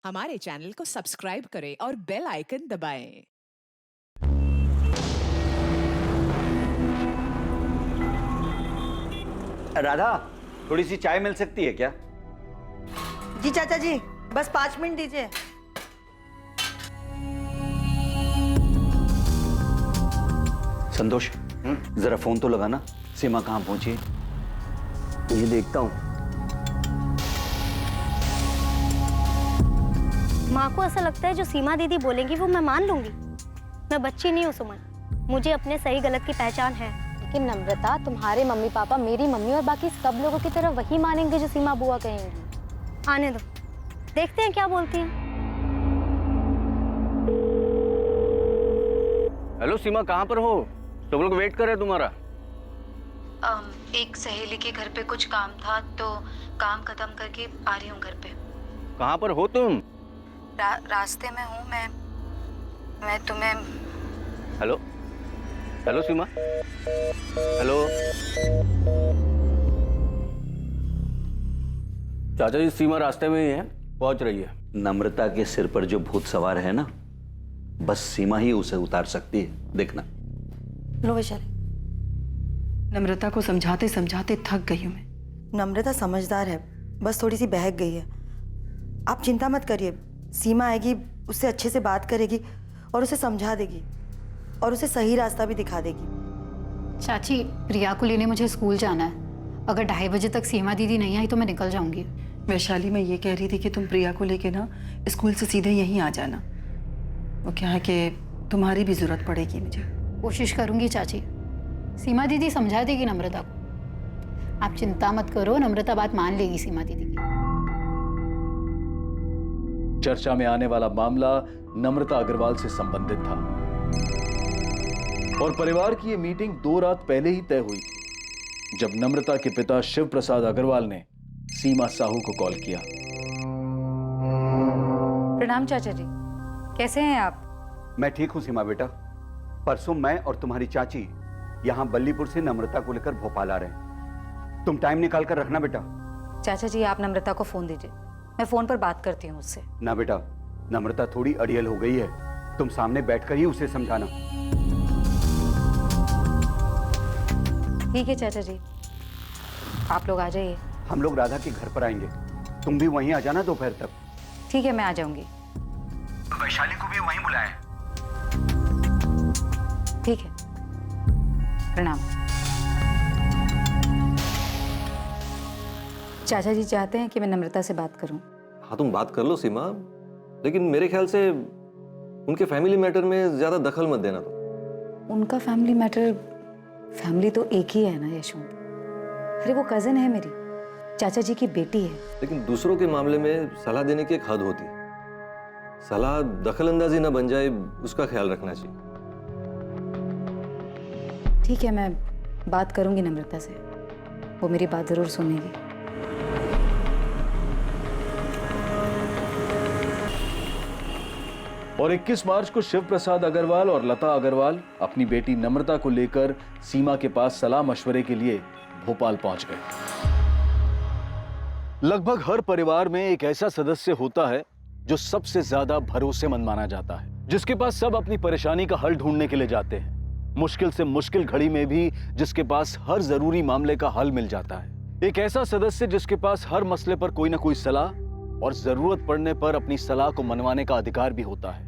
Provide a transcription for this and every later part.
हमारे चैनल को सब्सक्राइब करें और बेल आइकन दबाएं। राधा, थोड़ी सी चाय मिल सकती है क्या? जी चाचा जी, बस 5 मिनट दीजिए। संतोष, जरा फोन तो लगाना, सीमा कहाँ पहुंची है? ये देखता हूँ। माँ को ऐसा लगता है जो सीमा दीदी बोलेंगी वो मैं मान लूंगी। मैं बच्ची नहीं हूँ सुमन, मुझे अपने सही गलत की पहचान है। लेकिन नम्रता, तुम्हारे मम्मी पापा, मेरी मम्मी और बाकी सब लोगों की तरह वही मानेंगे जो सीमा बुआ कहेंगी। आने दो, देखते हैं क्या बोलती हैं। हेलो सीमा, कहाँ पर हो? सब लोग वेट कर रहे हैं तुम्हारा। एक सहेली के घर पे कुछ काम था तो काम खत्म करके आ रही हूँ घर पे। कहाँ पर हो तुम? रास्ते में हूँ मैं तुम्हें। हेलो हेलो सीमा, हेलो। चाचा जी, सीमा रास्ते में ही है, पहुंच रही है। नम्रता के सिर पर जो भूत सवार है ना, बस सीमा ही उसे उतार सकती है, देखना। लो वैशाली। नम्रता को समझाते समझाते थक गई हूँ मैं। नम्रता समझदार है, बस थोड़ी सी बहक गई है। आप चिंता मत करिए, सीमा आएगी, उससे अच्छे से बात करेगी और उसे समझा देगी और उसे सही रास्ता भी दिखा देगी। चाची, प्रिया को लेने मुझे स्कूल जाना है। अगर 2:30 बजे तक सीमा दीदी नहीं आई तो मैं निकल जाऊंगी। वैशाली, मैं ये कह रही थी कि तुम प्रिया को लेके ना स्कूल से सीधे यहीं आ जाना। वो क्या है कि तुम्हारी भी जरूरत पड़ेगी मुझे। कोशिश करूंगी चाची, सीमा दीदी समझा देगी नम्रता को। आप चिंता मत करो, नम्रता बात मान लेगी सीमा दीदी की। चर्चा में आने वाला मामला नम्रता अग्रवाल से संबंधित था और परिवार की यह मीटिंग 2 रात पहले ही तय हुई थी जब नम्रता के पिता शिव प्रसाद अग्रवाल ने सीमा साहू को कॉल किया। प्रणाम चाचा जी, कैसे हैं आप? मैं ठीक हूँ सीमा बेटा। परसों मैं और तुम्हारी चाची यहाँ बल्लीपुर से नम्रता को लेकर भोपाल आ रहे हैं। तुम टाइम निकाल कर रखना बेटा। चाचा जी, आप नम्रता को फोन दीजिए, मैं फोन पर बात करती हूँ उससे। ना बेटा, नम्रता थोड़ी अड़ियल हो गई है, तुम सामने बैठकर ही उसे समझाना। ठीक है चाचा जी, आप लोग आ जाइए। हम लोग राधा के घर पर आएंगे, तुम भी वहीं आ जाना दोपहर तक। ठीक है, मैं आ जाऊंगी। वैशाली को भी वहीं बुलाएं। ठीक है, प्रणाम। चाचा जी चाहते हैं कि मैं नम्रता से बात करूं। हाँ, तुम बात कर लो सीमा, लेकिन मेरे ख्याल से उनके फैमिली मैटर में ज्यादा दखल मत देना तुम। उनका फैमिली मैटर, फैमिली तो एक ही है ना यशवंत। अरे वो कजिन है मेरी, चाचा जी की बेटी है। लेकिन दूसरों के मामले में सलाह देने की एक हद होती है। सलाह दखल अंदाजी ना बन जाए, उसका ख्याल रखना चाहिए। ठीक है, मैं बात करूंगी नम्रता से, वो मेरी बात जरूर सुनेगी। और 21 मार्च को शिव प्रसाद अग्रवाल और लता अग्रवाल अपनी बेटी नम्रता को लेकर सीमा के पास सलाह मशवरे के लिए भोपाल पहुंच गए। लगभग हर परिवार में एक ऐसा सदस्य होता है जो सबसे ज्यादा भरोसेमंद माना जाता है, जिसके पास सब अपनी परेशानी का हल ढूंढने के लिए जाते हैं। मुश्किल से मुश्किल घड़ी में भी जिसके पास हर जरूरी मामले का हल मिल जाता है। एक ऐसा सदस्य जिसके पास हर मसले पर कोई ना कोई सलाह और जरूरत पड़ने पर अपनी सलाह को मनवाने का अधिकार भी होता है।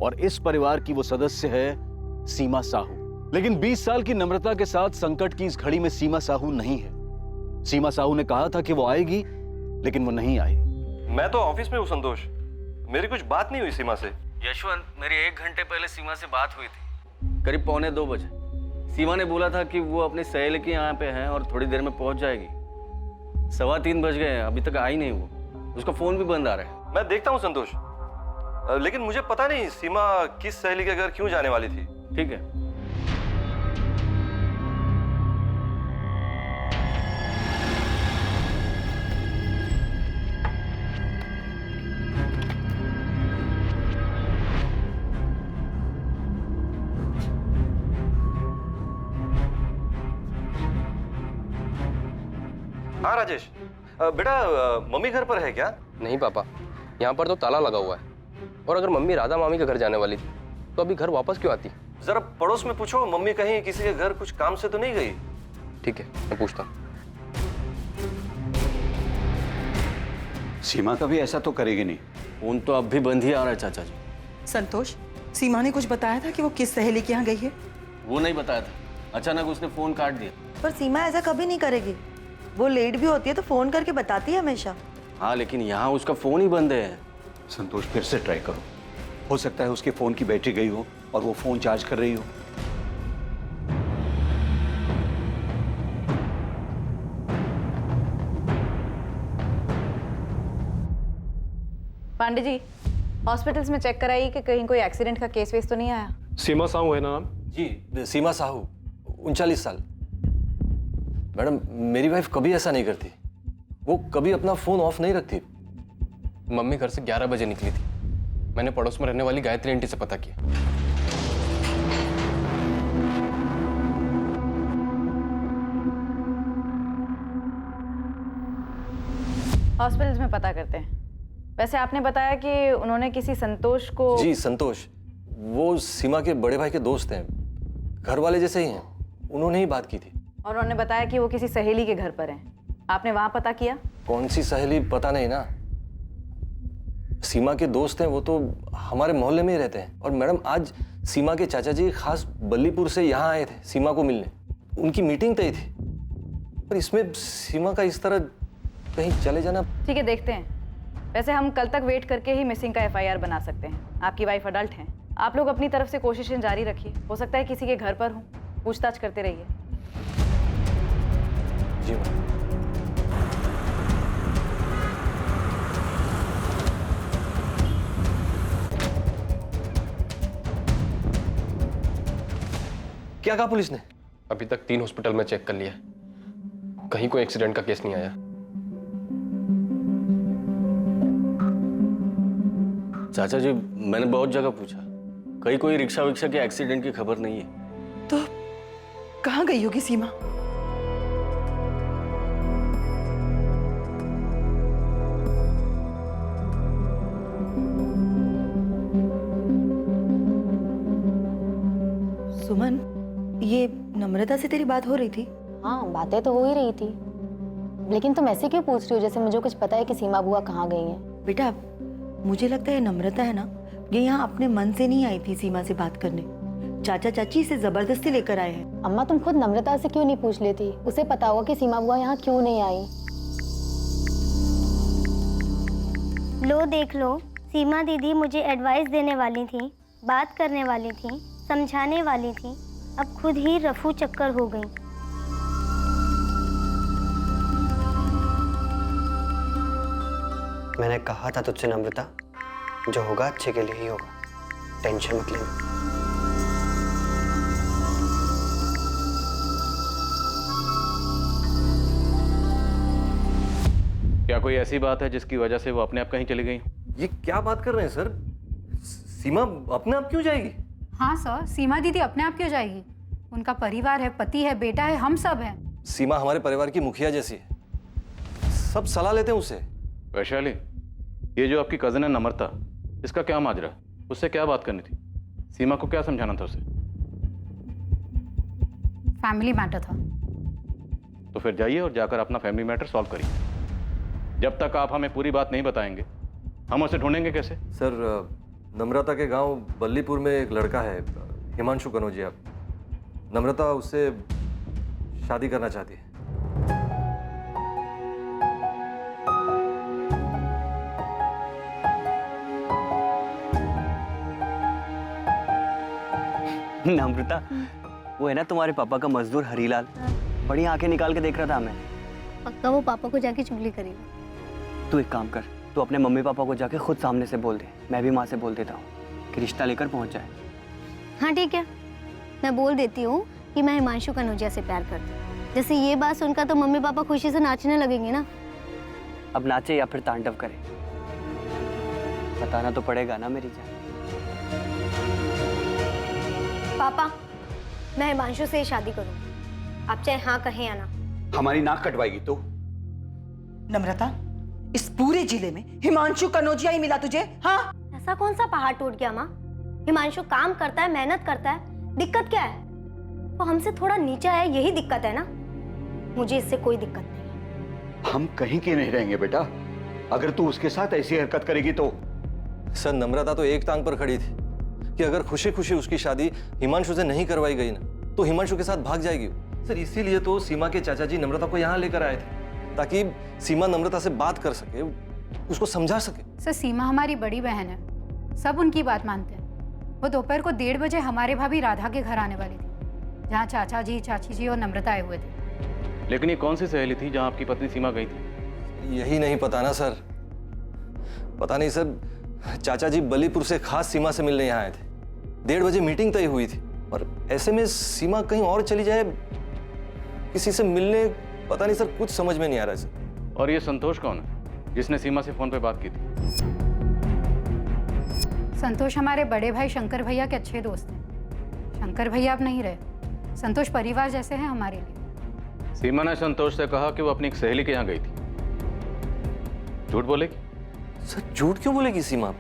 और इस परिवार की वो सदस्य है सीमा साहू। लेकिन 20 साल की नम्रता के साथ संकट की इस घड़ी में सीमा साहू नहीं है। सीमा साहू ने कहा था कि वो आएगी, लेकिन वो नहीं आई। मैं तो ऑफिस में हूँ संतोष, मेरी कुछ बात नहीं हुई सीमा से। यशवंत, मेरी 1 घंटे पहले सीमा से बात हुई थी, करीब 1:45 बजे। सीमा ने बोला था कि वो अपनी सहेली के यहाँ पे है और थोड़ी देर में पहुंच जाएगी। 3:15 बज गए, अभी तक आई नहीं वो। उसका फोन भी बंद आ रहा है। मैं देखता हूँ संतोष, लेकिन मुझे पता नहीं सीमा किस सहेली के घर क्यों जाने वाली थी। ठीक है। हाँ राजेश, बेटा मम्मी घर पर है क्या? नहीं पापा, यहाँ पर तो ताला लगा हुआ है। और अगर मम्मी राधा मामी के घर जाने वाली थी तो अभी घर वापस क्यों आती? जरा पड़ोस में पूछो, मम्मी कहीं किसी के घर कुछ काम से तो नहीं गई? ठीक है, मैं पूछता हूँ। सीमा कभी ऐसा तो करेगी नहीं। फोन तो अब भी बंद ही आ रहा है चाचा जी। संतोष, सीमा ने कुछ बताया था कि वो किस सहेली के यहाँ गई है? वो नहीं बताया था, अचानक उसने फोन काट दिया। पर सीमा ऐसा कभी नहीं करेगी। वो लेट भी होती है तो फोन करके बताती है हमेशा। हाँ, लेकिन यहाँ उसका फोन ही बंद है। संतोष, फिर से ट्राई करो। हो सकता है उसके फोन की बैटरी गई हो और वो फोन चार्ज कर रही हो। पांडे जी, हॉस्पिटल्स में चेक कराइए कि कहीं कोई एक्सीडेंट का केस वेस तो नहीं आया। सीमा साहू है ना नाम? जी, सीमा साहू, 39 साल। मैडम, मेरी वाइफ कभी ऐसा नहीं करती। वो कभी अपना फोन ऑफ नहीं रखती। मम्मी घर से 11 बजे निकली थी। मैंने पड़ोस में रहने वाली गायत्री आंटी से पता किया। हॉस्पिटल्स में पता करते हैं। वैसे आपने बताया कि उन्होंने किसी संतोष को। जी, संतोष, वो सीमा के बड़े भाई के दोस्त हैं, घर वाले जैसे ही हैं। उन्होंने ही बात की थी। और उन्होंने बताया कि वो किसी सहेली के घर पर हैं। आपने वहां पता किया? कौन सी सहेली पता नहीं ना। सीमा के दोस्त हैं, वो तो हमारे मोहल्ले में ही रहते हैं। और मैडम, आज सीमा के चाचा जी खास बल्लीपुर से यहाँ आए थे सीमा को मिलने। उनकी मीटिंग तय थी। पर इसमें सीमा का इस तरह कहीं चले जाना। ठीक है, देखते हैं। वैसे हम कल तक वेट करके ही मिसिंग का FIR बना सकते हैं। आपकी वाइफ अडल्ट हैं। आप लोग अपनी तरफ से कोशिशें जारी रखिए। हो सकता है किसी के घर पर हो। पूछताछ करते रहिए। जी मैम। क्या कहा पुलिस ने? अभी तक 3 हॉस्पिटल में चेक कर लिया, कहीं कोई एक्सीडेंट का केस नहीं आया। चाचा जी, मैंने बहुत जगह पूछा, कहीं कोई रिक्शा विक्शा के एक्सीडेंट की खबर नहीं है। तो कहाँ गई होगी सीमा? सुमन, ये नम्रता से तेरी बात हो रही थी? हाँ, बातें तो हो ही रही थी। लेकिन तुम ऐसे क्यों पूछ रही हो जैसे मुझे कुछ पता है कि सीमा बुआ कहाँ गई हैं? बेटा, मुझे लगता है नम्रता है ना, ये यहाँ अपने मन से नहीं आई थी सीमा से बात करने। चाचा चाची इसे जबरदस्ती लेकर आए हैं। अम्मा, तुम खुद नम्रता से क्यों नहीं पूछ लेती? उसे पता होगा कि सीमा बुआ यहाँ क्यों नहीं आई। लो देख लो, सीमा दीदी मुझे एडवाइस देने वाली थी, बात करने वाली थी, समझाने वाली थी, अब खुद ही रफू चक्कर हो गई। मैंने कहा था तुझसे नम्रता, जो होगा अच्छे के लिए ही होगा, टेंशन मत लेना। क्या कोई ऐसी बात है जिसकी वजह से वो अपने आप कहीं चली गई? ये क्या बात कर रहे हैं सर? सीमा अपने आप क्यों जाएगी? हाँ सर, सीमा दीदी अपने आप क्यों जाएगी? उनका परिवार है, पति है, बेटा है, हम सब हैं। सीमा हमारे परिवार की मुखिया जैसी है, सब सलाह लेते हैं उससे। वैशाली, ये जो आपकी कजन है नम्रता, इसका क्या माजरा? उससे क्या बात करनी थी? सीमा को क्या समझाना था उसे? फैमिली मैटर था। तो फिर जाइए और जाकर अपना फैमिली मैटर सॉल्व करिए। जब तक आप हमें पूरी बात नहीं बताएंगे, हम उसे ढूंढेंगे कैसे? सर, नम्रता के गांव बल्लीपुर में एक लड़का है, हिमांशु कनौजिया। नम्रता उससे शादी करना चाहती है। नम्रता, वो है ना तुम्हारे पापा का मजदूर हरीलाल, बड़ी आंखें निकाल के देख रहा था हमें। पक्का वो पापा को जाके चुगली करेगी। तू एक काम कर, तू अपने मम्मी पापा को जाके खुद सामने से बोल दे। मैं भी माँ से बोल देता हूँ कि रिश्ता लेकर पहुँच जाए। हाँ ठीक है, मैं बोल देती हूँ कि मैं हिमांशु कनौजिया से प्यार करती हूँ। जैसे ये बात सुनकर तो मम्मी पापा खुशी से नाचने लगेंगे ना। अब नाचे या फिर तांडव करे, बताना तो पड़ेगा ना मेरी जान। पापा, मैं हिमांशु से शादी करूँ, आप चाहे हाँ कहें या ना। हमारी नाक कटवाएगी तो? नम्रता, इस पूरे जिले में हिमांशु कनौजिया ही मिला तुझे? हाँ, ऐसा कौन सा पहाड़ टूट गया माँ? हिमांशु काम करता है, मेहनत करता है, दिक्कत क्या है? वो हमसे थोड़ा नीचा है, यही दिक्कत है ना। मुझे इससे कोई दिक्कत नहीं। हम कहीं के नहीं रहेंगे बेटा, अगर तू उसके साथ ऐसी हरकत करेगी तो। सर नम्रता तो एक टांग पर खड़ी थी कि अगर खुशी खुशी उसकी शादी हिमांशु से नहीं करवाई गई ना तो हिमांशु के साथ भाग जाएगी। सर इसीलिए तो सीमा के चाचा जी नम्रता को यहाँ लेकर आए थे ताकि सीमा नम्रता से बात कर सके, उसको समझा सके। सर सीमा हमारी बड़ी बहन है, सब उनकी बात मानते हैं। वो दोपहर को 1:30 बजे हमारे भाभी राधा के घर आने वाली थी, जहाँ चाचा जी, चाची जी और नम्रता आए हुए थे। लेकिन ये कौन सी सहेली थी जहाँ आपकी पत्नी सीमा गई थी? यही नहीं पता ना सर। पता नहीं सर, चाचा जी बलीपुर से खास सीमा से मिलने यहाँ आए थे। 1:30 बजे मीटिंग तय हुई थी और ऐसे में सीमा कहीं और चली जाए किसी से मिलने, पता नहीं सर, कुछ समझ में नहीं आ रहा है सर। और ये संतोष कौन है जिसने सीमा से फोन पे बात की थी? संतोष हमारे बड़े भाई शंकर भैया के अच्छे दोस्त हैं। शंकर भैया अब नहीं रहे, संतोष परिवार जैसे हैं हमारे लिए। सीमा ने संतोष से कहा कि वो अपनी एक सहेली के यहाँ गई थी। झूठ बोलेगी? सर झूठ क्यों बोलेगी सीमा?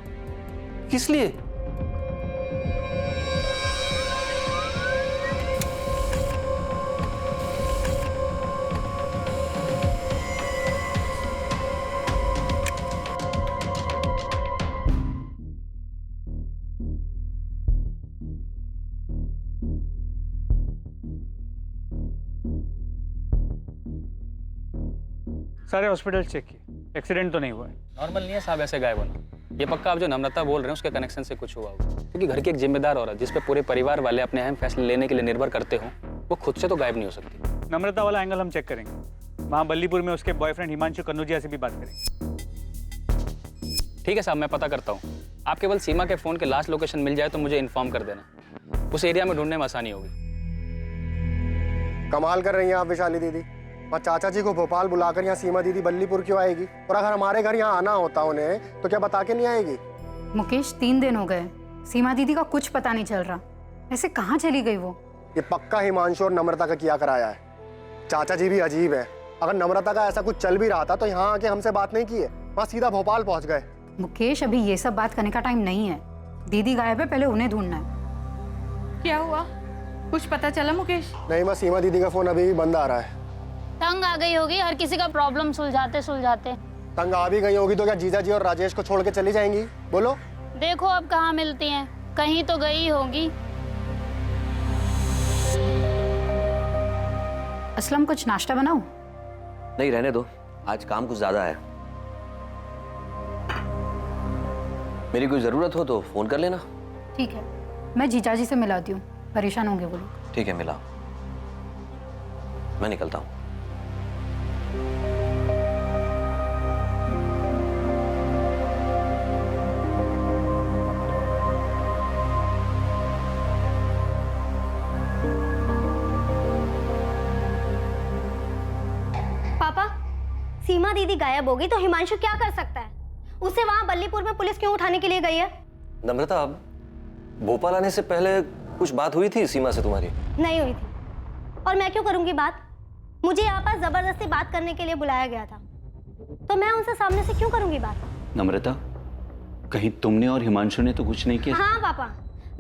किस लिए? सारे हॉस्पिटल चेक किए, एक्सीडेंट तो नहीं हुआ है। नॉर्मल नहीं है साहब ऐसे गायब होना। ये पक्का आप जो नम्रता बोल रहे हैं उसके कनेक्शन से कुछ हुआ होगा, क्योंकि घर की एक जिम्मेदार औरत जिस पे पूरे परिवार वाले अपने अहम फैसले लेने के लिए निर्भर करते हो, वो खुद से तो गायब नहीं हो सकती। नम्रता वाला एंगल हम चेक करेंगे। वहाँ बल्लीपुर में उसके बॉयफ्रेंड हिमांशु कनौजिया से भी बात करेंगे। ठीक है साहब, मैं पता करता हूँ। आप केवल सीमा के फोन के लास्ट लोकेशन मिल जाए तो मुझे इन्फॉर्म कर देना, उस एरिया में ढूंढने में आसानी होगी। कमाल कर रही हैं आप विशाली दीदी। और चाचा जी को भोपाल बुलाकर यहाँ सीमा दीदी बल्लीपुर क्यों आएगी? और अगर हमारे घर यहाँ आना होता उन्हें तो क्या बता के नहीं आएगी? मुकेश 3 दिन हो गए, सीमा दीदी का कुछ पता नहीं चल रहा। ऐसे कहाँ चली गई वो? ये पक्का हिमांशु और नम्रता का किया कराया है। चाचा जी भी अजीब है, अगर नम्रता का ऐसा कुछ चल भी रहा था तो यहाँ आके हमसे बात नहीं की है, वहाँ सीधा भोपाल पहुँच गए। मुकेश अभी ये सब बात करने का टाइम नहीं है। दीदी गायब है, पहले उन्हें ढूंढना है। क्या हुआ, कुछ पता चला मुकेश? नहीं, बस सीमा दीदी का फोन अभी भी बंद आ रहा है। तंग आ गई होगी, हर किसी का प्रॉब्लम सुलझाते सुलझाते। तंग आ भी गई होगी तो क्या जीजा जी और राजेश को छोड़ के चली जाएंगी? बोलो। देखो अब कहाँ मिलती हैं, कहीं तो गई होगी। असलम कुछ नाश्ता बनाऊं? नहीं रहने दो, आज काम कुछ ज्यादा है। मेरी कोई जरूरत हो तो फोन कर लेना। ठीक है, मैं जीजा जी से मिलाती हूँ, परेशान होंगे वो लोग। ठीक है, मिला। मैं निकलता हूँ। पापा, सीमा दीदी गायब होगी तो हिमांशु क्या कर सकता है? उसे वहाँ बल्लीपुर में पुलिस क्यों उठाने के लिए गई है? नम्रता, भोपाल आने से पहले कुछ बात हुई थी सीमा से तुम्हारी? नहीं हुई थी। और मैं क्यों करूंगी बात? मुझे यहाँ पर जबरदस्ती बात करने के लिए बुलाया गया था, तो मैं उनसे सामने से क्यों करूंगी बात? नम्रता, कहीं तुमने और हिमांशु ने तो कुछ नहीं किया? हाँ पापा,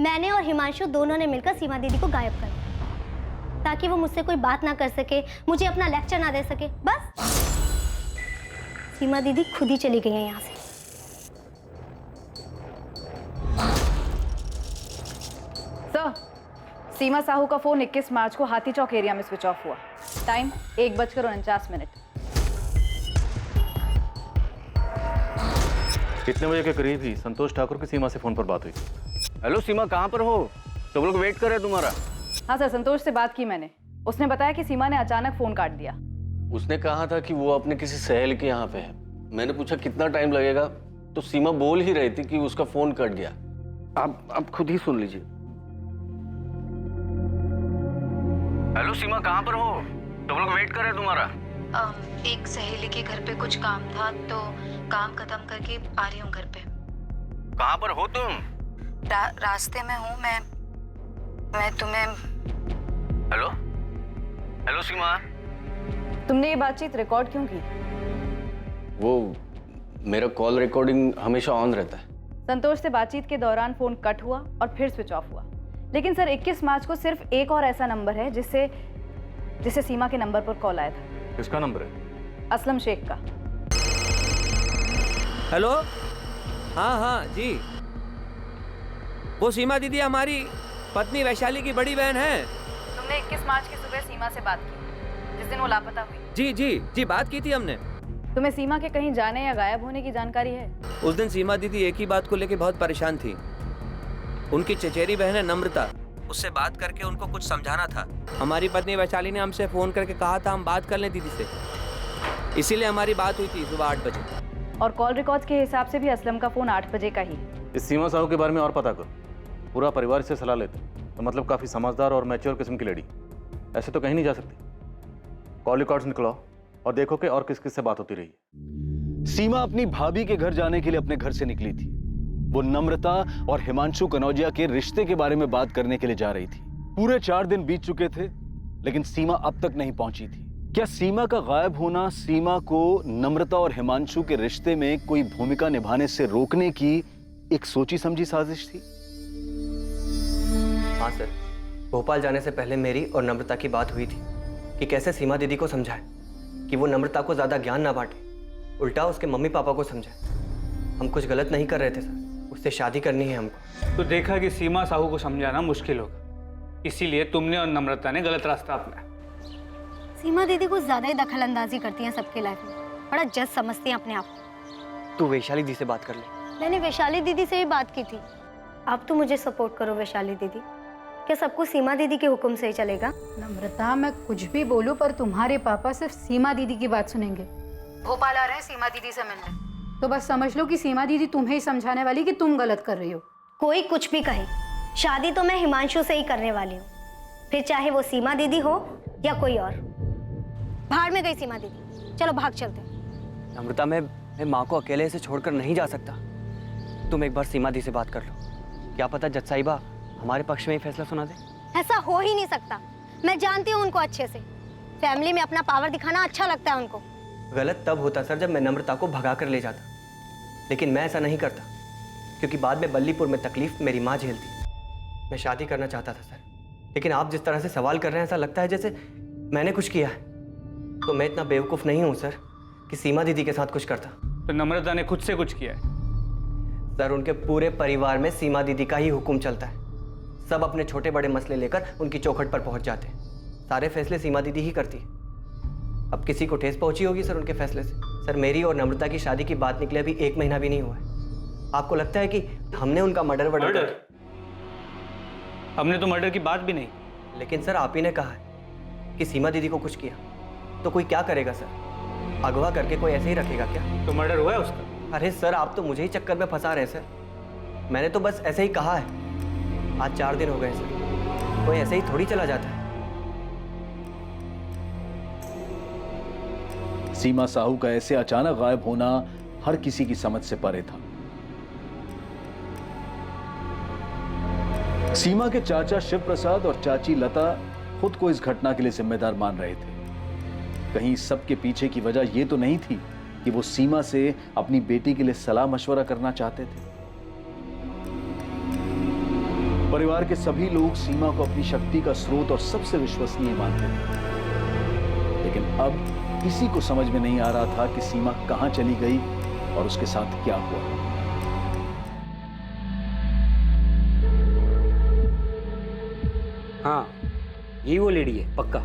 मैंने और हिमांशु दोनों ने मिलकर सीमा दीदी को गायब कर दिया, ताकि वो मुझसे कोई बात ना कर सके, मुझे अपना लेक्चर ना दे सके। बस सीमा दीदी खुद ही चली गई है यहाँ से। सर, सीमा साहू का फोन 21 मार्च को हाथी चौक एरिया में स्विच ऑफ हुआ। टाइम 1:49। कितने बजे के करीब ही संतोष ठाकुर की सीमा से फोन पर बात हुई? हेलो सीमा, कहाँ पर हो? सब लोग वेट कर रहे हैं तुम्हारा। हाँ सर, संतोष से बात की मैंने। उसने बताया कि सीमा ने अचानक फोन काट दिया। उसने कहा था कि वो अपने किसी सहेली के यहाँ पे है। मैंने पूछा कितना टाइम लगेगा, तो सीमा बोल ही रही थी कि उसका फोन कट गया। आप खुद ही सुन लीजिए। हेलो सीमा, कहाँ पर हो? सब लोग वेट कर रहे हैं तुम्हारा। एक सहेली के घर पे कुछ काम था तो काम खत्म करके आ रही हूँ घर पे। कहाँ पर हो तुम? रास्ते में हूँ मैं तुम्हें। हेलो हेलो सीमा, तुमने ये बातचीत रिकॉर्ड क्यों की? वो मेरा कॉल रिकॉर्डिंग हमेशा ऑन रहता है। संतोष से बातचीत के दौरान फोन कट हुआ और फिर स्विच ऑफ हुआ। लेकिन सर 21 मार्च को सिर्फ एक और ऐसा नंबर है जिससे सीमा के नंबर पर कॉल आया था। किसका नंबर है? असलम शेख का। हेलो, हाँ जी, वो सीमा दीदी हमारी पत्नी वैशाली की बड़ी बहन है। तुमने 21 मार्च की सुबह सीमा से बात की जिस दिन वो लापता हुई? जी बात की थी हमने। तुम्हें सीमा के कहीं जाने या गायब होने की जानकारी है? उस दिन सीमा दीदी एक ही बात को लेकर बहुत परेशान थी। उनकी चचेरी बहन है नम्रता, उससे बात करके उनको कुछ समझाना था। हमारी पत्नी वैशाली ने हमसे फोन करके कहा था हम बात कर लें दीदी से, इसीलिए हमारी बात हुई थी सुबह 8 बजे। और कॉल रिकॉर्ड्स के हिसाब से भी असलम का फोन 8 बजे का ही। इस सीमा साहू के बारे में और पता करो, पूरा परिवार से सलाह लेते, तो मतलब काफ़ी समझदार और मैच्योर किस्म की लड़ी। ऐसे तो कहीं नहीं जा सकती। कॉल रिकॉर्ड्स निकलाओ और देखो कि और किस किस से बात होती रही है। सीमा अपनी भाभी के घर जाने के लिए अपने घर से निकली थी। वो नम्रता और हिमांशु कनौजिया के रिश्ते के बारे में बात करने के लिए जा रही थी। पूरे 4 दिन बीत चुके थे, लेकिन सीमा अब तक नहीं पहुंची थी। क्या सीमा का गायब होना सीमा को नम्रता और हिमांशु के रिश्ते में कोई भूमिका निभाने से रोकने की एक सोची समझी साजिश थी? हाँ सर, भोपाल जाने से पहले मेरी और नम्रता की बात हुई थी कि कैसे सीमा दीदी को समझाए कि वो नम्रता को ज्यादा ज्ञान ना बांटे, उल्टा उसके मम्मी पापा को समझाए। हम कुछ गलत नहीं कर रहे थे सर, उससे शादी करनी है हमको। तो देखा कि सीमा साहू को समझाना मुश्किल होगा, इसीलिए तुमने और नम्रता ने गलत रास्ता अपनाया। सीमा दीदी कुछ ज्यादा ही दखल अंदाजी करती हैं सबके लाइफ में, बड़ा जज समझती हैं अपने आप को। तू वैशाली दी से बात कर ले। मैंने वैशाली दीदी से भी बात की थी। आप तो मुझे सपोर्ट करो वैशाली दीदी। क्या सब कुछ सीमा दीदी के हुक्म से ही चलेगा? नम्रता, मैं कुछ भी बोलूं पर तुम्हारे पापा सिर्फ सीमा दीदी की बात सुनेंगे। भोपाल आ रहे हैं सीमा दीदी से मिलने, तो बस समझ लो कि सीमा दीदी तुम्हें ही समझाने वाली कि तुम गलत कर रही हो। कोई कुछ भी कहे, शादी तो मैं हिमांशु से ही करने वाली हूँ, फिर चाहे वो सीमा दीदी हो या कोई और। बाहर में गई सीमा दीदी, चलो भाग चलते। नम्रता, मैं माँ को अकेले से छोड़कर नहीं जा सकता। तुम एक बार सीमा दी से बात कर लो, क्या पता जज साहिबा हमारे पक्ष में ही फैसला सुना दे। ऐसा हो ही नहीं सकता, मैं जानती हूँ उनको अच्छे से। फैमिली में अपना पावर दिखाना अच्छा लगता है उनको। गलत तब होता सर जब मैं नम्रता को भगा कर ले जाता, लेकिन मैं ऐसा नहीं करता क्योंकि बाद में बल्लीपुर में तकलीफ मेरी माँ झेलती। मैं शादी करना चाहता था सर, लेकिन आप जिस तरह से सवाल कर रहे हैं ऐसा लगता है जैसे मैंने कुछ किया है। तो मैं इतना बेवकूफ़ नहीं हूँ सर कि सीमा दीदी के साथ कुछ करता। तो नम्रता ने खुद से कुछ किया है? सर, उनके पूरे परिवार में सीमा दीदी का ही हुक्म चलता है। सब अपने छोटे बड़े मसले लेकर उनकी चौखट पर पहुंच जाते हैं। सारे फैसले सीमा दीदी ही करती है। अब किसी को ठेस पहुंची होगी सर उनके फैसले से। सर, मेरी और नम्रता की शादी की बात निकले अभी 1 महीना भी नहीं हुआ है। आपको लगता है कि हमने उनका मर्डर? हमने तो मर्डर की बात भी नहीं। लेकिन सर, आप ही ने कहा है कि सीमा दीदी को कुछ किया, तो कोई क्या करेगा सर? अगवा करके कोई ऐसे ही रखेगा क्या? तो मर्डर हुआ है उसका? अरे सर, आप तो मुझे ही चक्कर में फंसा रहे हैं सर। मैंने तो बस ऐसे ही कहा है। आज 4 दिन हो गए सर, कोई ऐसे ही थोड़ी चला जाता है। सीमा साहू का ऐसे अचानक गायब होना हर किसी की समझ से परे था। सीमा के चाचा शिव प्रसाद और चाची लता खुद को इस घटना के लिए जिम्मेदार मान रहे थे। कहीं सबके पीछे की वजह यह तो नहीं थी कि वो सीमा से अपनी बेटी के लिए सलाह मशवरा करना चाहते थे। परिवार के सभी लोग सीमा को अपनी शक्ति का स्रोत और सबसे विश्वसनीय मानते थे, लेकिन अब किसी को समझ में नहीं आ रहा था कि सीमा कहां चली गई और उसके साथ क्या हुआ। हाँ, यही वो लेडी है, पक्का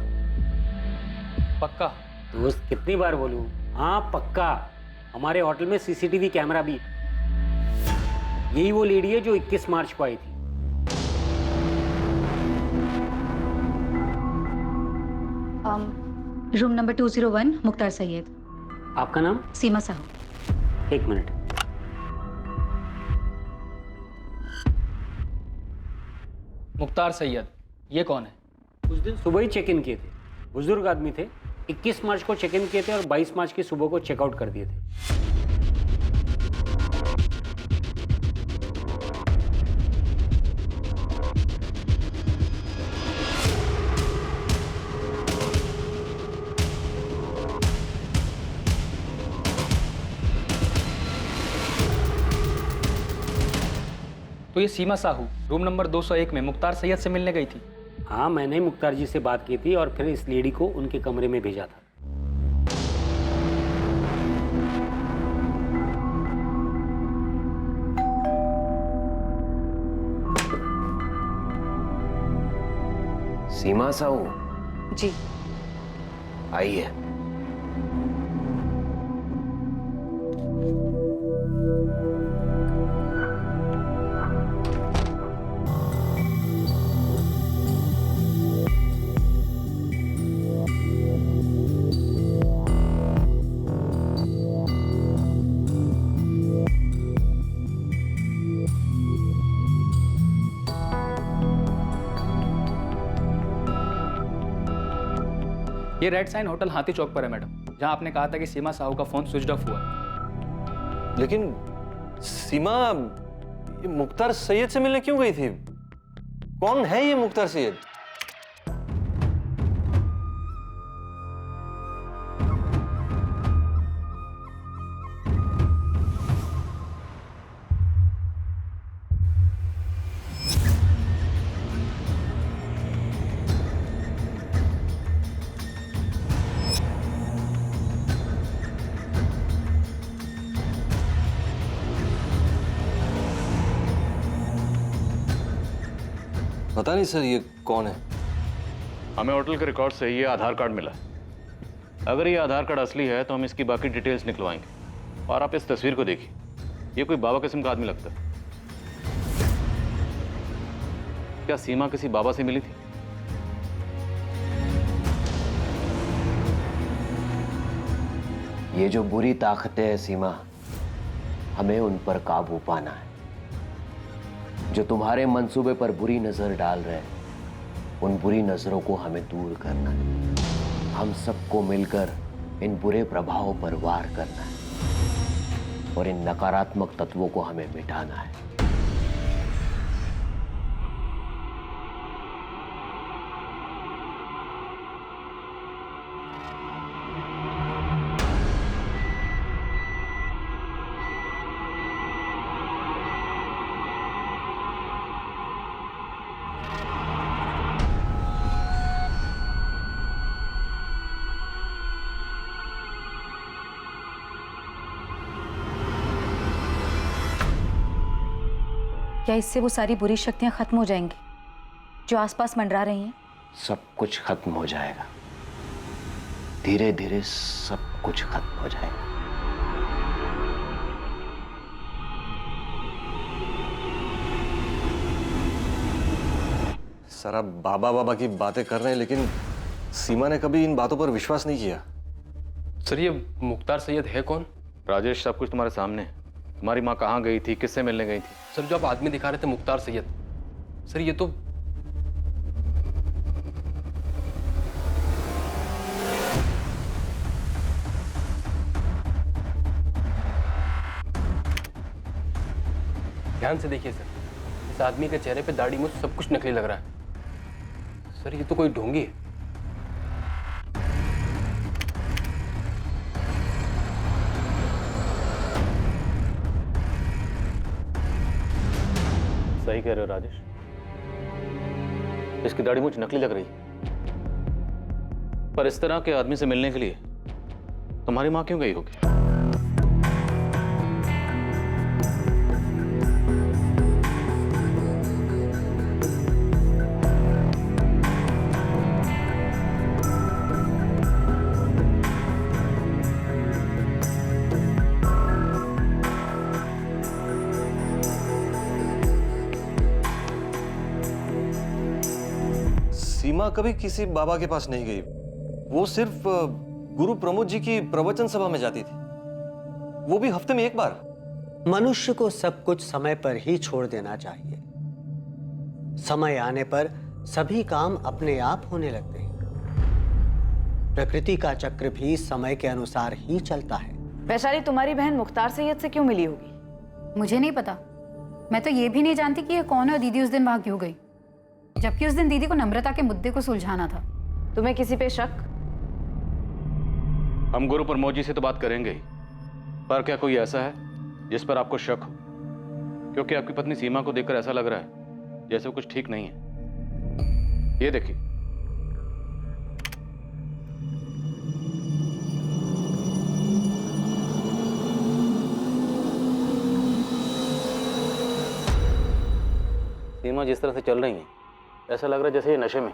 पक्का? दोस्त, कितनी बार बोलूं? हाँ पक्का। हमारे होटल में सीसीटीवी कैमरा भी। यही वो लेडी है जो 21 मार्च को आई थी। Room number 201, Mukhtar Syed. आपका नाम? सीमा साहू। 1 मिनट। मुख्तार सैयद, ये कौन है? उस दिन सुबह ही चेक इन किए थे, बुजुर्ग आदमी थे। 21 मार्च को चेक इन किए थे और 22 मार्च की सुबह को चेकआउट कर दिए थे। तो ये सीमा साहू रूम नंबर 201 में मुख्तार सैयद से मिलने गई थी। हाँ, मैंने मुख्तार जी से बात की थी और फिर इस लेडी को उनके कमरे में भेजा था। सीमा साहू जी आइए। ये रेड साइन होटल हाथी चौक पर है मैडम, जहां आपने कहा था कि सीमा साहू का फोन स्विच ऑफ हुआ है। लेकिन सीमा ये मुख्तार सैयद से मिलने क्यों गई थी? कौन है ये मुख्तार सैयद? पता नहीं सर ये कौन है। हमें होटल के रिकॉर्ड से ये आधार कार्ड मिला। अगर ये आधार कार्ड असली है तो हम इसकी बाकी डिटेल्स निकलवाएंगे। और आप इस तस्वीर को देखिए, ये कोई बाबा किस्म का आदमी लगता है। क्या सीमा किसी बाबा से मिली थी? ये जो बुरी ताकतें हैं सीमा, हमें उन पर काबू पाना है। जो तुम्हारे मंसूबे पर बुरी नजर डाल रहे हैं, उन बुरी नजरों को हमें दूर करना है। हम सबको मिलकर इन बुरे प्रभावों पर वार करना है और इन नकारात्मक तत्वों को हमें मिटाना है। क्या इससे वो सारी बुरी शक्तियां खत्म हो जाएंगी जो आसपास मंडरा रही हैं? सब कुछ खत्म हो जाएगा, धीरे धीरे सब कुछ खत्म हो जाएगा। सर आप बाबा बाबा की बातें कर रहे हैं, लेकिन सीमा ने कभी इन बातों पर विश्वास नहीं किया। सर ये मुख्तार सैयद है कौन? राजेश, सब कुछ तुम्हारे सामने है। तुम्हारी माँ कहाँ गई थी, किससे मिलने गई थी? सर जो आप आदमी दिखा रहे थे मुख्तार सैयद, सर ये तो ध्यान से देखिए सर, इस आदमी के चेहरे पे दाढ़ी मूंछ सब कुछ नकली लग रहा है। सर ये तो कोई ढोंगी है। सही कह रहे हो राजेश, इसकी दाढ़ी मूंछ नकली लग रही है। पर इस तरह के आदमी से मिलने के लिए तुम्हारी माँ क्यों गई होगी? सीमा कभी किसी बाबा के पास नहीं गई। वो सिर्फ गुरु प्रमोद जी की प्रवचन सभा में जाती थी, वो भी हफ्ते में एक बार। मनुष्य को सब कुछ समय पर ही छोड़ देना चाहिए। समय आने पर सभी काम अपने आप होने लगते हैं। प्रकृति का चक्र भी समय के अनुसार ही चलता है। वैशाली, तुम्हारी बहन मुख्तार सैयद से क्यों मिली होगी? मुझे नहीं पता। मैं तो ये भी नहीं जानती कि ये कौन है और दीदी उस दिन वहां क्यों गई, जबकि उस दिन दीदी को नम्रता के मुद्दे को सुलझाना था। तुम्हें किसी पे शक? हम गुरु प्रमोद जी से तो बात करेंगे ही, पर क्या कोई ऐसा है जिस पर आपको शक हो? क्योंकि आपकी पत्नी सीमा को देखकर ऐसा लग रहा है जैसे वो कुछ ठीक नहीं है। ये देखिए। सीमा जिस तरह से चल रही है, ऐसा लग रहा है जैसे ये नशे में।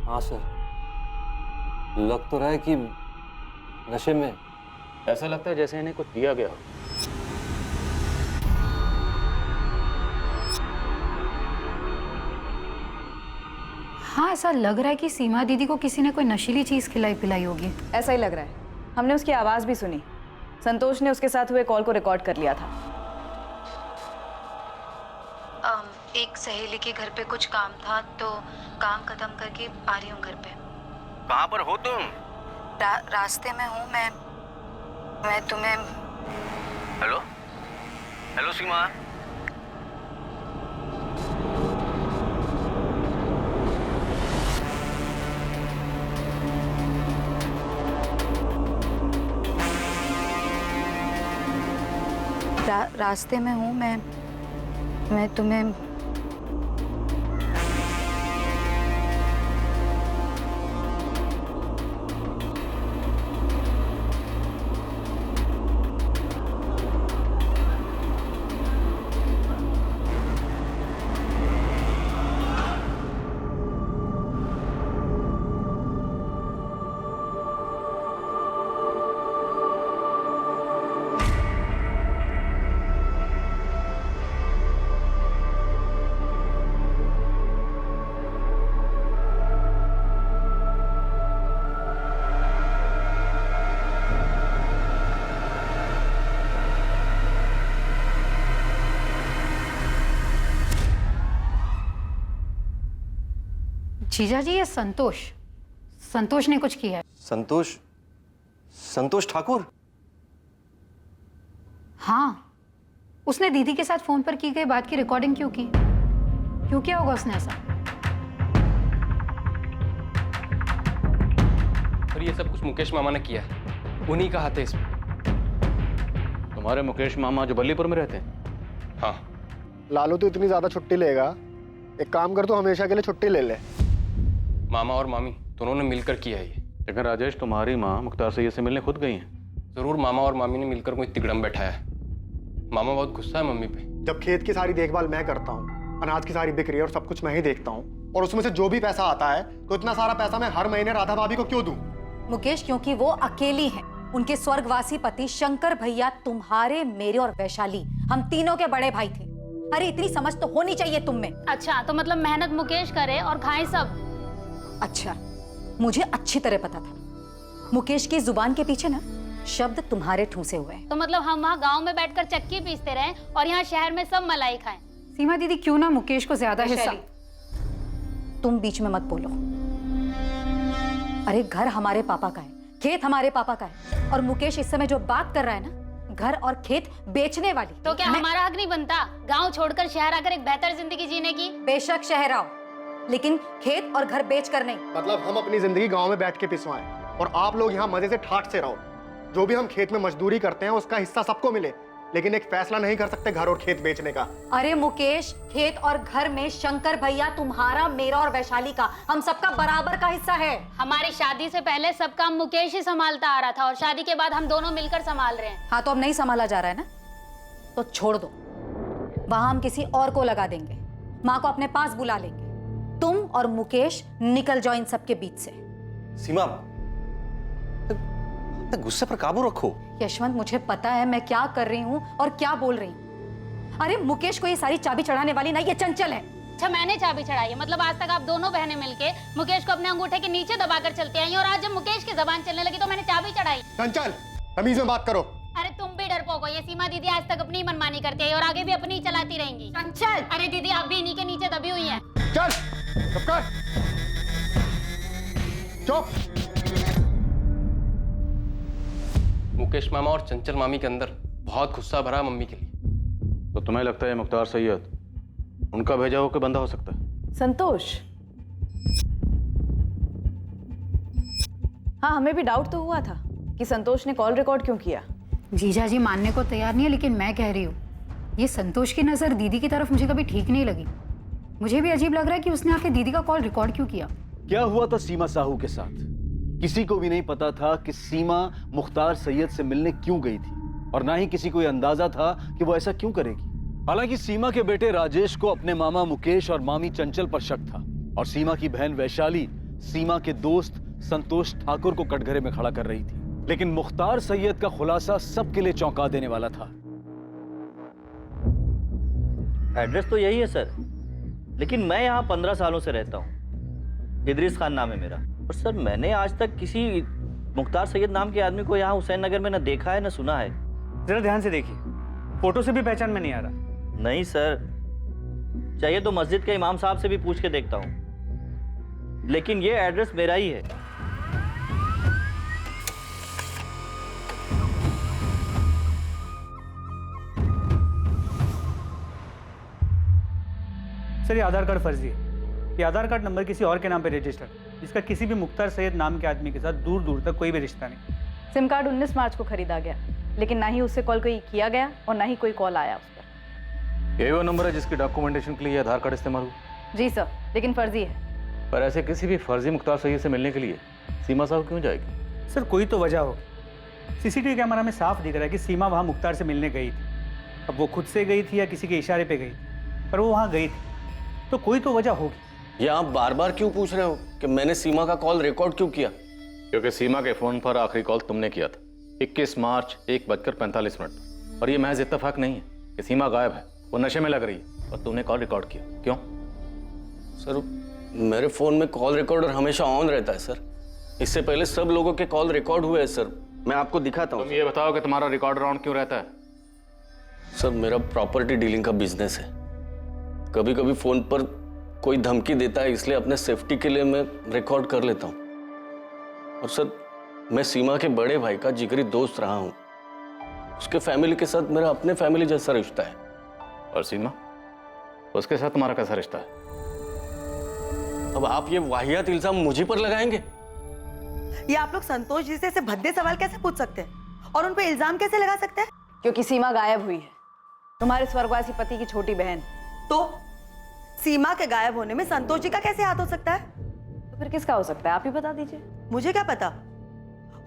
हाँ सर, लग तो रहा है कि नशे में। ऐसा लगता है जैसे इन्हें कुछ दिया गया हो। हाँ, ऐसा लग रहा है कि सीमा दीदी को किसी ने कोई नशीली चीज़ खिलाई पिलाई होगी। ऐसा ही लग रहा है। हमने उसकी आवाज़ भी सुनी। संतोष ने उसके साथ हुए कॉल को रिकॉर्ड कर लिया था। एक सहेली के घर पे कुछ काम था तो काम खत्म करके आ रही हूँ घर पे। कहाँ पर हो तुम? रास्ते में हूँ मैं तुम्हें। हेलो हेलो सीमा। रास्ते में हूँ मैं तुम्हें। जीजा जी, ये संतोष ने कुछ किया है। संतोष ठाकुर? हाँ, उसने दीदी के साथ फोन पर की गई बात की रिकॉर्डिंग क्यों की? क्यों किया होगा उसने ऐसा? और ये सब कुछ मुकेश मामा ने किया है, उन्हीं का हाथ है इसमें। तुम्हारे मुकेश मामा जो बल्लीपुर में रहते हैं? हाँ। लालू तो इतनी ज्यादा छुट्टी लेगा, एक काम कर, तू हमेशा के लिए छुट्टी ले ले। मामा और मामी दोनों ने मिलकर किया है ये। लेकिन राजेश, तुम्हारी माँ मुख्तार सैयद से मिलने खुद गई हैं। जरूर मामा और मामी ने मिलकर कोई तिगड़म बैठाया है। मामा बहुत गुस्सा है मम्मी पे। जब खेत की सारी देखभाल मैं करता हूँ, अनाज की सारी बिक्री और सब कुछ मैं ही देखता हूँ, और उसमें से जो भी पैसा आता है तो इतना सारा पैसा मैं हर महीने राधा भाभी को क्यों दूं? मुकेश, क्योंकि वो अकेली हैं। उनके स्वर्गवासी पति शंकर भैया तुम्हारे, मेरे और वैशाली, हम तीनों के बड़े भाई थे। अरे इतनी समझ तो होनी चाहिए तुम में। अच्छा, तो मतलब मेहनत मुकेश करे और खाए सब। अच्छा, मुझे अच्छी तरह पता था मुकेश की जुबान के पीछे ना शब्द तुम्हारे ठूसे हुए हैं। तो मतलब हम वहाँ गांव में बैठकर चक्की पीसते रहे और यहाँ शहर में सब मलाई खाएं। सीमा दीदी, क्यों ना मुकेश को ज्यादा हिस्सा। तुम बीच में मत बोलो। अरे घर हमारे पापा का है, खेत हमारे पापा का है, और मुकेश इस समय जो बात कर रहा है ना, घर और खेत बेचने वाली। तो क्या हमारा हक नहीं बनता गाँव छोड़कर शहर आकर एक बेहतर जिंदगी जीने की? बेशक शहर आओ, लेकिन खेत और घर बेच कर नहीं। मतलब हम अपनी जिंदगी गांव में बैठ के पिसवाएं और आप लोग यहाँ मजे से ठाट से रहो। जो भी हम खेत में मजदूरी करते हैं उसका हिस्सा सबको मिले, लेकिन एक फैसला नहीं कर सकते घर और खेत बेचने का। अरे मुकेश, खेत और घर में शंकर भैया तुम्हारा, मेरा और वैशाली का, हम सबका बराबर का हिस्सा है। हमारी शादी से पहले सब काम मुकेश ही संभालता आ रहा था और शादी के बाद हम दोनों मिलकर संभाल रहे हैं। हाँ, तो अब नहीं संभाला जा रहा है ना, तो छोड़ दो। वहां हम किसी और को लगा देंगे, माँ को अपने पास बुला लेंगे। तुम और मुकेश निकल जाओ इन सबके बीच से। सीमा, गुस्से पर काबू रखो। यशवंत, मुझे पता है मैं क्या कर रही हूँ और क्या बोल रही हूँ। अरे मुकेश को ये सारी चाबी चढ़ाने वाली ना ये चंचल है। अच्छा, मैंने चाबी चढ़ाई है? मतलब आज तक आप दोनों बहनें मिलके मुकेश को अपने अंगूठे के नीचे दबाकर चलती आई और आज जब मुकेश की जबान चलने लगी तो मैंने चाबी चढ़ाई। चंचल, तमीज में बात करो। अरे तुम भी डरपोक हो। ये सीमा दीदी आज तक अपनी मनमानी करती है और आगे भी अपनी चलाती रहेंगी। चंचल! अरे दीदी, आप भी इन्हीं के नीचे दबी हुई हैं। चल, चुप कर। चुप। मुकेश मामा और चंचल मामी के अंदर बहुत गुस्सा भरा मम्मी के लिए। तो तुम्हें लगता है मुख्तार सैयद उनका भेजा हुआ कोई बंदा हो सकता है? संतोष, हाँ हमें भी डाउट तो हुआ था कि संतोष ने कॉल रिकॉर्ड क्यों किया। जीजा जी मानने को तैयार नहीं है, लेकिन मैं कह रही हूँ ये संतोष की नज़र दीदी की तरफ मुझे कभी ठीक नहीं लगी। मुझे भी अजीब लग रहा है कि उसने आके दीदी का कॉल रिकॉर्ड क्यों किया। क्या हुआ था सीमा साहू के साथ? किसी को भी नहीं पता था कि सीमा मुख्तार सैयद से मिलने क्यों गई थी, और ना ही किसी को यह अंदाजा था कि वो ऐसा क्यों करेगी। हालांकि सीमा के बेटे राजेश को अपने मामा मुकेश और मामी चंचल पर शक था, और सीमा की बहन वैशाली सीमा के दोस्त संतोष ठाकुर को कटघरे में खड़ा कर रही थी। लेकिन मुख्तार सैयद का खुलासा सबके लिए चौंका देने वाला था। एड्रेस तो यही है सर, लेकिन मैं यहाँ 15 सालों से रहता हूँ। इदरीस खान नाम है मेरा। और सर मैंने आज तक किसी मुख्तार सैयद नाम के आदमी को यहाँ हुसैन नगर में न देखा है न सुना है। जरा ध्यान से देखिए, फोटो से भी पहचान में नहीं आ रहा। नहीं सर, चाहिए तो मस्जिद के इमाम साहब से भी पूछ के देखता हूँ, लेकिन ये एड्रेस मेरा ही है। सर ये आधार कार्ड फर्जी है। ये आधार कार्ड नंबर किसी और के नाम पे रजिस्टर्ड, जिसका किसी भी मुख्तार सैयद नाम के आदमी के साथ दूर दूर तक कोई भी रिश्ता नहीं। सिम कार्ड 19 मार्च को खरीदा गया, लेकिन ना ही उससे कॉल कोई किया गया और ना ही कोई कॉल आया उस पर। यही वो नंबर है जिसकी डॉक्यूमेंटेशन के लिए आधार कार्ड इस्तेमाल हुआ? जी सर, लेकिन फर्जी है। पर ऐसे किसी भी फर्जी मुख्तार सैयद से मिलने के लिए सीमा साहब क्यों जाएगी? सर कोई तो वजह हो। सीसीटीवी कैमरा में साफ दिख रहा है कि सीमा वहाँ मुख्तार से मिलने गई थी। अब वो खुद से गई थी या किसी के इशारे पे गई थी, पर वो वहाँ गई थी, तो कोई तो वजह होगी। ये आप बार बार क्यों पूछ रहे हो कि मैंने सीमा का कॉल रिकॉर्ड क्यों किया? क्योंकि सीमा के फोन पर आखिरी कॉल तुमने किया था 21 मार्च 1:45 पर, और ये महज इत्तेफाक नहीं है कि सीमा गायब है, वो नशे में लग रही है और तुमने कॉल रिकॉर्ड किया। क्यों? सर मेरे फोन में कॉल रिकॉर्डर हमेशा ऑन रहता है सर। इससे पहले सब लोगों के कॉल रिकॉर्ड हुए हैं सर, मैं आपको दिखाता हूँ। तुम ये बताओ कि तुम्हारा रिकॉर्डर ऑन क्यों रहता है? सर मेरा प्रॉपर्टी डीलिंग का बिजनेस है। कभी कभी फोन पर कोई धमकी देता है, इसलिए अपने सेफ्टी के लिए मैं रिकॉर्ड कर लेता हूँ। और सर मैं सीमा के बड़े भाई का जिगरी दोस्त रहा हूँ। उसके फैमिली के साथ मेरा अपने फैमिली जैसा रिश्ता है। और सीमा, उसके साथ तुम्हारा कैसा रिश्ता है? अब आप ये वाहियात इल्जाम मुझे पर लगाएंगे? ये आप लोग संतोष जी से ऐसे भद्दे सवाल कैसे पूछ सकते हैं और उन पे इल्जाम कैसे लगा सकते हैं? क्योंकि सीमा गायब हुई है, तुम्हारे स्वर्गवासी पति की छोटी बहन। तो सीमा के गायब होने में संतोष जी का कैसे हाथ हो सकता है? तो फिर किसका हो सकता है, आप ही बता दीजिए। मुझे क्या पता,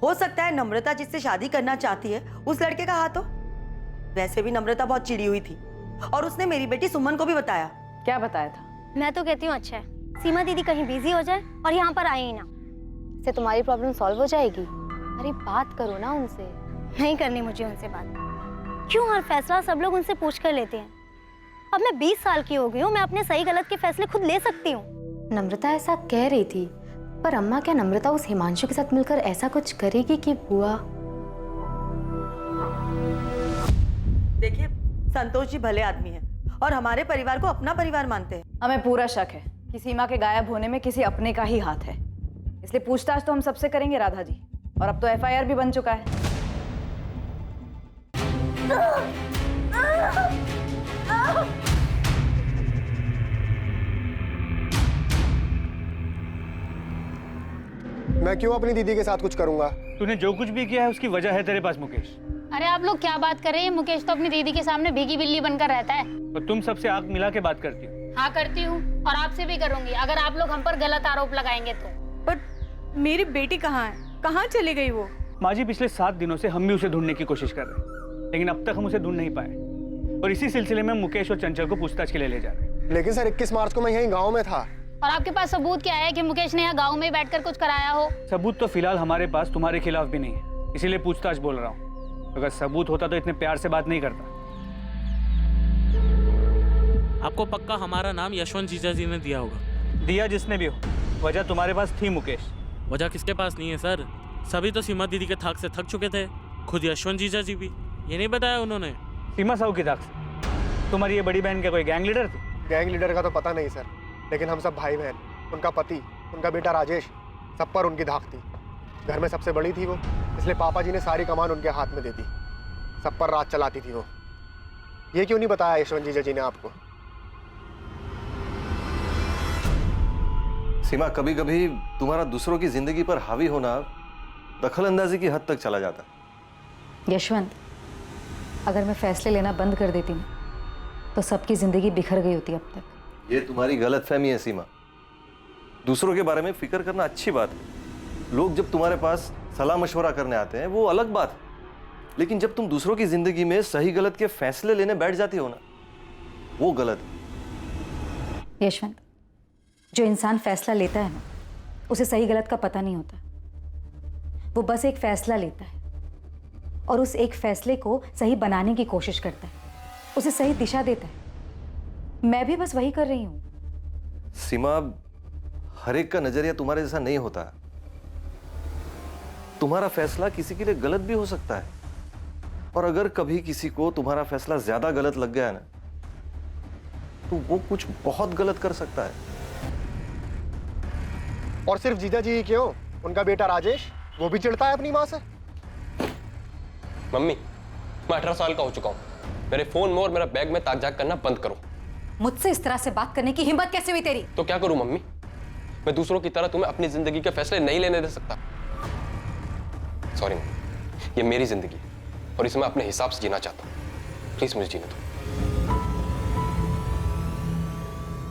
हो सकता है नम्रता जिससे शादी करना चाहती है उस लड़के का हाथ हो। वैसे भी नम्रता बहुत चिड़ी हुई थी और उसने मेरी बेटी सुमन को भी बताया। क्या बताया था? मैं तो कहती हूँ अच्छा है सीमा दीदी कहीं बिजी हो जाए और यहाँ पर आए ही ना, इससे तुम्हारी प्रॉब्लम सॉल्व हो जाएगी। अरे बात करो ना उनसे। नहीं करनी मुझे उनसे बात। क्यों हर फैसला सब लोग उनसे पूछ कर लेते हैं? अब मैं 20 साल की हो गई हूँ, मैं अपने सही गलत के फैसले खुद ले सकती हूँ। नम्रता ऐसा कह रही थी, पर अम्मा क्या नम्रता उस हिमांशु के साथ मिलकर ऐसा कुछ करेगी कि बुआ? देखिए संतोष जी भले आदमी हैं और हमारे परिवार को अपना परिवार मानते हैं। हमें पूरा शक है कि सीमा के गायब होने में किसी अपने का ही हाथ है, इसलिए पूछताछ तो हम सबसे करेंगे राधा जी। और अब तो FIR भी बन चुका है। मैं क्यों अपनी दीदी के साथ कुछ करूंगा? तूने जो कुछ भी किया है उसकी वजह है तेरे पास मुकेश। अरे आप लोग क्या बात कर रहे हैं? मुकेश तो अपनी दीदी के सामने भीगी बिल्ली बनकर रहता है। और तुम सबसे आंख मिला के बात करती हो। हाँ करती हूँ, और आपसे भी करूंगी अगर आप लोग हम पर गलत आरोप लगाएंगे तो। पर मेरी बेटी कहाँ है? कहाँ चली गई वो? माँ जी पिछले 7 दिनों से हम भी उसे ढूंढने की कोशिश कर रहे हैं, लेकिन अब तक हम उसे ढूंढ नहीं पाए। और इसी सिलसिले में मुकेश और चंचल को पूछताछ के लिए ले जा रहे हैं। लेकिन सर 21 मार्च को मैं यहीं गाँव में था। और आपके पास सबूत क्या है कि मुकेश ने यहाँ गाँव में बैठकर कुछ कराया हो? सबूत तो फिलहाल हमारे पास तुम्हारे खिलाफ भी नहीं है, इसीलिए पूछताछ बोल रहा हूँ। अगर सबूत होता तो इतने प्यार से बात नहीं करता। आपको पक्का हमारा नाम यशवंत जीजा जी ने दिया होगा। दिया जिसने भी हो, वजह तुम्हारे पास थी मुकेश। वजह किसके पास नहीं है सर? सभी तो सीमा दीदी के थाक से थक चुके थे, खुद यशवंत जीजा जी भी। ये नहीं बताया उन्होंने? सीमा साहू की थाक से? तुम्हारी ये बड़ी बहन क्या कोई गैंग लीडर थी? गैंग लीडर का तो पता नहीं सर, लेकिन हम सब भाई बहन, उनका पति, उनका बेटा राजेश, सब पर उनकी धाक थी। घर में सबसे बड़ी थी वो, इसलिए पापा जी ने सारी कमान उनके हाथ में दे दी। सब पर राज चलाती थी वो। ये क्यों नहीं बताया यशवंत जीजा जी ने आपको? सीमा, कभी कभी तुम्हारा दूसरों की जिंदगी पर हावी होना दखल अंदाजी की हद तक चला जाता है। यशवंत, अगर मैं फैसले लेना बंद कर देती ना तो सबकी जिंदगी बिखर गई होती अब तक। ये तुम्हारी गलतफहमी है सीमा। दूसरों के बारे में फिक्र करना अच्छी बात है। लोग जब तुम्हारे पास सलाह मशवरा करने आते हैं वो अलग बात है, लेकिन जब तुम दूसरों की जिंदगी में सही गलत के फैसले लेने बैठ जाती हो ना, वो गलत है। यशवंत, जो इंसान फैसला लेता है ना, उसे सही गलत का पता नहीं होता। वो बस एक फैसला लेता है और उस एक फैसले को सही बनाने की कोशिश करता है, उसे सही दिशा देता है। मैं भी बस वही कर रही हूं। सीमा, हर एक का नजरिया तुम्हारे जैसा नहीं होता। तुम्हारा फैसला किसी के लिए गलत भी हो सकता है, और अगर कभी किसी को तुम्हारा फैसला ज्यादा गलत लग गया ना, तो वो कुछ बहुत गलत कर सकता है। और सिर्फ जीजा जी ही क्यों, उनका बेटा राजेश वो भी चिढ़ता है अपनी माँ से। मम्मी, मैं 18 साल का हो चुका हूँ। मेरे फोन में और मेरा बैग में ताक झाक करना बंद करो। मुझसे इस तरह से बात करने की हिम्मत कैसे हुई तेरी? तो क्या करूं मम्मी? मैं दूसरों की तरह तुम्हें अपनी जिंदगी के फैसले नहीं लेने दे सकता। सॉरी मम्मी, ये मेरी जिंदगी है और इसे मैं अपने हिसाब से जीना चाहता हूँ। प्लीज मुझे जीने दो।